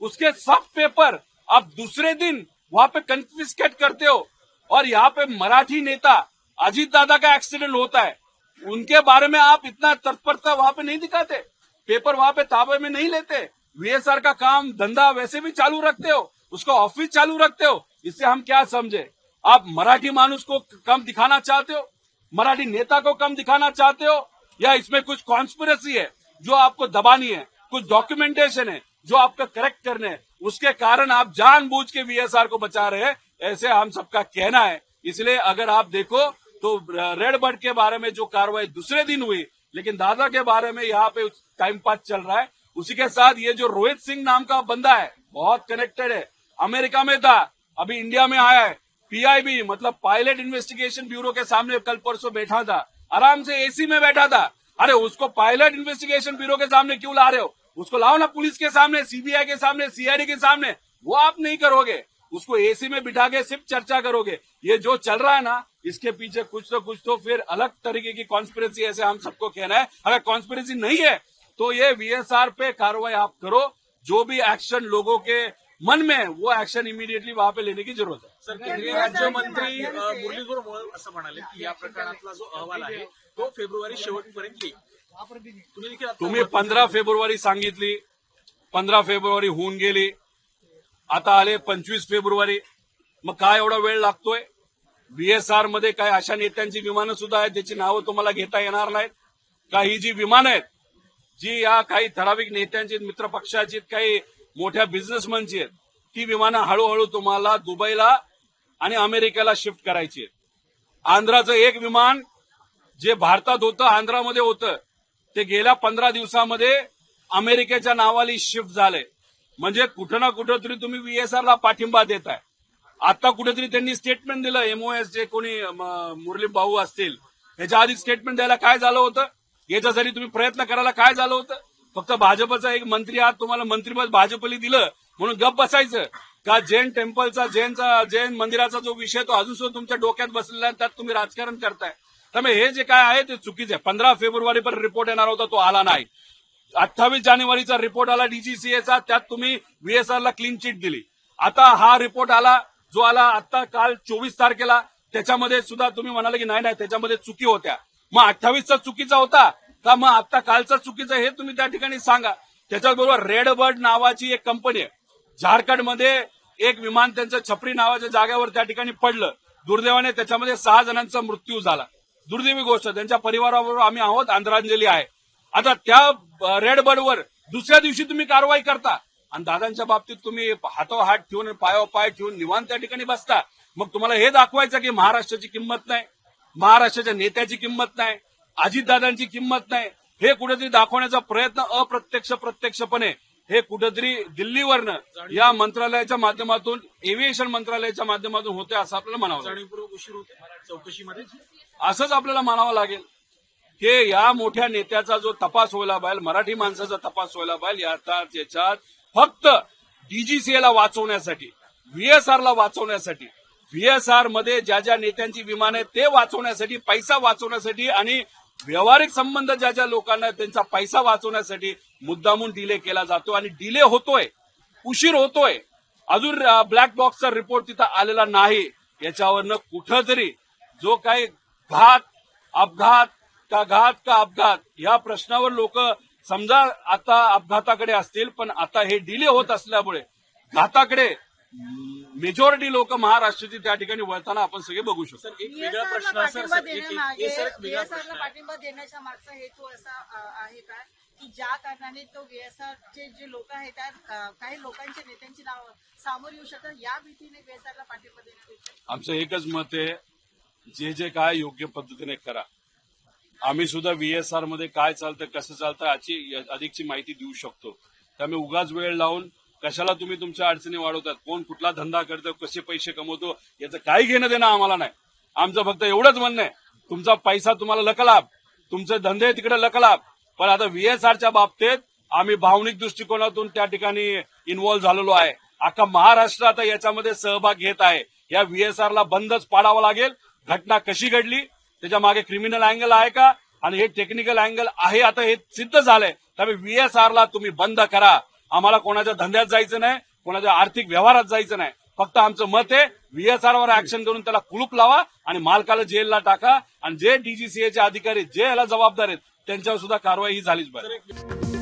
उसके सब पेपर आप दूसरे दिन वहां पे कन्फिस्केट करते हो, और यहाँ पे मराठी नेता अजीत दादा का एक्सीडेंट होता है, उनके बारे में आप इतना तत्परता वहां पे नहीं दिखाते, पेपर वहां पे ताबे में नहीं लेते। वीएसआर का काम धंधा वैसे भी चालू रखते हो, उसका ऑफिस चालू रखते हो। इससे हम क्या समझे? आप मराठी मानुस को कम दिखाना चाहते हो, मराठी नेता को कम दिखाना चाहते हो, या इसमें कुछ कॉन्स्पिरेसी है जो आपको दबानी है, कुछ डॉक्यूमेंटेशन है जो आपका करेक्ट करने है, उसके कारण आप जानबूझ के वीएसआर को बचा रहे हैं, ऐसे हम सबका कहना है। इसलिए अगर आप देखो तो रेड बर्ड के बारे में जो कार्रवाई दूसरे दिन हुई, लेकिन दादा के बारे में यहाँ पे टाइम पास चल रहा है। उसी के साथ ये जो रोहित सिंह नाम का बंदा है बहुत कनेक्टेड है, अमेरिका में था, अभी इंडिया में आया है। पीआईबी मतलब पायलट इन्वेस्टिगेशन ब्यूरो के सामने कल परसों बैठा था, आराम से एसी में बैठा था। अरे उसको पायलट इन्वेस्टिगेशन ब्यूरो के सामने क्यों ला रहे हो? उसको लाओ ना पुलिस के सामने, सीबीआई के सामने, सीआईडी के सामने। वो आप नहीं करोगे, उसको एसी में बिठा के सिर्फ चर्चा करोगे। ये जो चल रहा है ना, इसके पीछे कुछ तो फिर अलग तरीके की कॉन्स्पिरेसी, ऐसे हम सबको कहना है। अगर कॉन्स्पिरेसी नहीं है तो ये वीएसआर पे कार्रवाई आप करो, जो भी एक्शन लोगों के मन में वो एक्शन इमिडिएटली वहां पे लेने की जरूरत है। सर केंद्रीय राज्यमंत्री मुरलीधर मोहोळ असं म्हणाले की या प्रकरणातला जो अहवाल आहे तो फेब्रुवारी शेवटपर्यंत येईल। तुम्ही 15 फेब्रुवारी सांगितली, 15 फेब्रुवारी होऊन गेली, आता आले 25 फेब्रुवारी, मग काय एवढा वेळ लागतोय? वीएसआर मध्ये काय अशा नेत्यांची विमानं सुद्धा आहेत ज्याची नावं तुम्हाला घेता येणार नाहीत का? ही जी विमानं आहेत, जी या काही ठराविक नेत्यांची, मित्र पक्षाची, काही मोठ्या बिझनेसमॅनची आहेत, ती विमानं हळूहळू तुम्हाला दुबईला आणि अमेरिकेला शिफ्ट करायची आहेत. आंध्राचं एक विमान जे भारतात होतं, आंध्रामध्ये होतं, ते गेल्या 15 दिवसामध्ये अमेरिकेच्या नावाली शिफ्ट झालंय. म्हणजे कुठं ना कुठं तरी तुम्ही वीएसआरला पाठिंबा देताय. आता कुठेतरी त्यांनी स्टेटमेंट दिलं, एमओएस जे कोणी मुरली भाऊ असतील, याच्या आधी स्टेटमेंट द्यायला काय झालं होतं? याच्यासाठी तुम्ही प्रयत्न करायला काय झालं होतं? फक्त भाजपचा एक मंत्री आहात, तुम्हाला मंत्रीपद भाजपली दिलं म्हणून गप बसायचं का? जैन टेम्पलचा, जैन मंदिराचा जो विषय तो अजून सुद्धा तुमच्या डोक्यात बसलेला आहे, त्यात तुम्ही राजकारण करताय. त्यामुळे हे जे काय आहे ते चुकीचं आहे. 15 फेब्रुवारीपर्यंत रिपोर्ट येणार होता, तो आला नाही. 28 जानेवारीचा रिपोर्ट आला डीजीसीएचा, त्यात तुम्ही वीएसआरला क्लीन चिट दिली. आता हा रिपोर्ट आला जो आला आता काल 24 तारखेला, त्याच्यामध्ये सुद्धा तुम्ही म्हणाले की नाही त्याच्यामध्ये चुकी होत्या. मग 28चा चुकीचा होता का मग आता कालचा चुकीचा हे तुम्ही त्या ठिकाणी सांगा. त्याच्याबरोबर रेड बर्ड नावाची एक कंपनी आहे झारखंडमध्ये, एक विमान त्यांचं छपरी नावाच्या जागेवर त्या ठिकाणी पडलं. दुर्दैवाने त्याच्यामध्ये 6 जणांचा मृत्यू झाला. दुर्दैवी गोष्ट. त्यांच्या परिवाराबरोबर आम्ही आहोत, आदरांजली आहे. आता त्या रेड बर्डवर दुसऱ्या दिवशी तुम्ही कारवाई करता आणि दादांच्या बाबतीत तुम्ही हातोहात हात ठेवून पायावर पाय ठेवून निवांत त्या ठिकाणी बसता. मग तुम्हाला हे दाखवायचं की महाराष्ट्राची किंमत नाही, महाराष्ट्राच्या नेत्याची किंमत नाही, अजितदादांची किंमत नाही, हे कुठेतरी दाखवण्याचा प्रयत्न अप्रत्यक्ष प्रत्यक्षपणे हे कुठेतरी दिल्लीवरनं या मंत्रालयाच्या माध्यमातून, एव्हिएशन मंत्रालयाच्या माध्यमातून होते असं आपल्याला म्हणावं लागेल. जाणीवपूर्वक उशीर होते चौकशीमध्ये. असंच आपल्याला म्हणावं लागेल की या मोठ्या नेत्याचा जो तपास व्हायला पाहिजे, मराठी माणसाचा तपास व्हायला पाहिजे, याच्यात फक्त डीजीसीएला वाचवण्यासाठी, व्हीएसआरला वाचवण्यासाठी, व्हीएसआर मध्ये ज्या ज्या नेत्यांची विमान आहेत ते वाचवण्यासाठी, पैसा वाचवण्यासाठी आणि व्यावहारिक संबंध ज्या ज्या लोकांना आहेत त्यांचा पैसा वाचवण्यासाठी मुद्दामून डिले केला जातो आणि डिले होतोय, उशीर होतोय. अजून ब्लॅक बॉक्सचा रिपोर्ट तिथं आलेला नाही. याच्यावरनं कुठंतरी जो काही अपघात का अपघात या प्रश्नावर लोक समजा आता अपघाताकडे असतील, पण आता हे डिले होत असल्यामुळे घाताकडे मेजॉरिटी लोक महाराष्ट्राची त्या ठिकाणी वळताना आपण सगळे बघू शकतो. सर एक वेगळा प्रश्न सर एक वेगळा प्रश्न आहे. पाठिंबा देण्याच्या मागचा हेतू असा आहे का की ज्या कारणाने तो व्हीएसआरचे जे लोक आहेत त्या काही लोकांच्या नेत्यांची नावं सामोर येऊ शकतात, या भीतीने व्हीएसआरला पाठिंबा देण्यात येतो? आमचं एकच मत आहे, जे काय योग्य पद्धतीने करा. आम्ही सुद्धा व्हीएसआर मध्ये काय चालतं कसं चालतं याची अधिकची माहिती देऊ शकतो. त्यामुळे उगाच वेळ लावून कशाला तुम्ही तुमच्या अडचणी वाढवतात, कोण कुठला धंदा करतो, कसे पैसे कमवतो याचं काही घेणं देणं आम्हाला नाही. आमचं फक्त एवढंच म्हणणं आहे, तुमचा पैसा तुम्हाला लकलाभ, तुमचे धंदे तिकडे लकलाभ. पण आता व्हीएसआरच्या बाबतीत आम्ही भावनिक दृष्टिकोनातून त्या ठिकाणी इन्व्हॉल्व्ह झालेलो आहे. अख्खा महाराष्ट्र आता याच्यामध्ये सहभाग घेत आहे. या व्हीएसआरला बंदच पाडावं लागेल. घटना कशी घडली, त्याच्या मागे क्रिमिनल अँगल आहे का, आणि हे टेक्निकल अँगल आहे, आता हे सिद्ध झालंय. त्यामुळे व्हीएसआरला तुम्ही बंद करा. आम्हाला कोणाच्या धंद्यात जायचं नाही, कोणाच्या आर्थिक व्यवहारात जायचं नाही. फक्त आमचं मत आहे व्हीएसआरवर ऍक्शन करून त्याला कुलूप लावा आणि मालकाला जेलला टाका आणि जे डीजीसीएचे अधिकारी जे याला जबाबदार आहेत त्यांच्यावर सुद्धा कारवाई ही झालीच पाहिजे.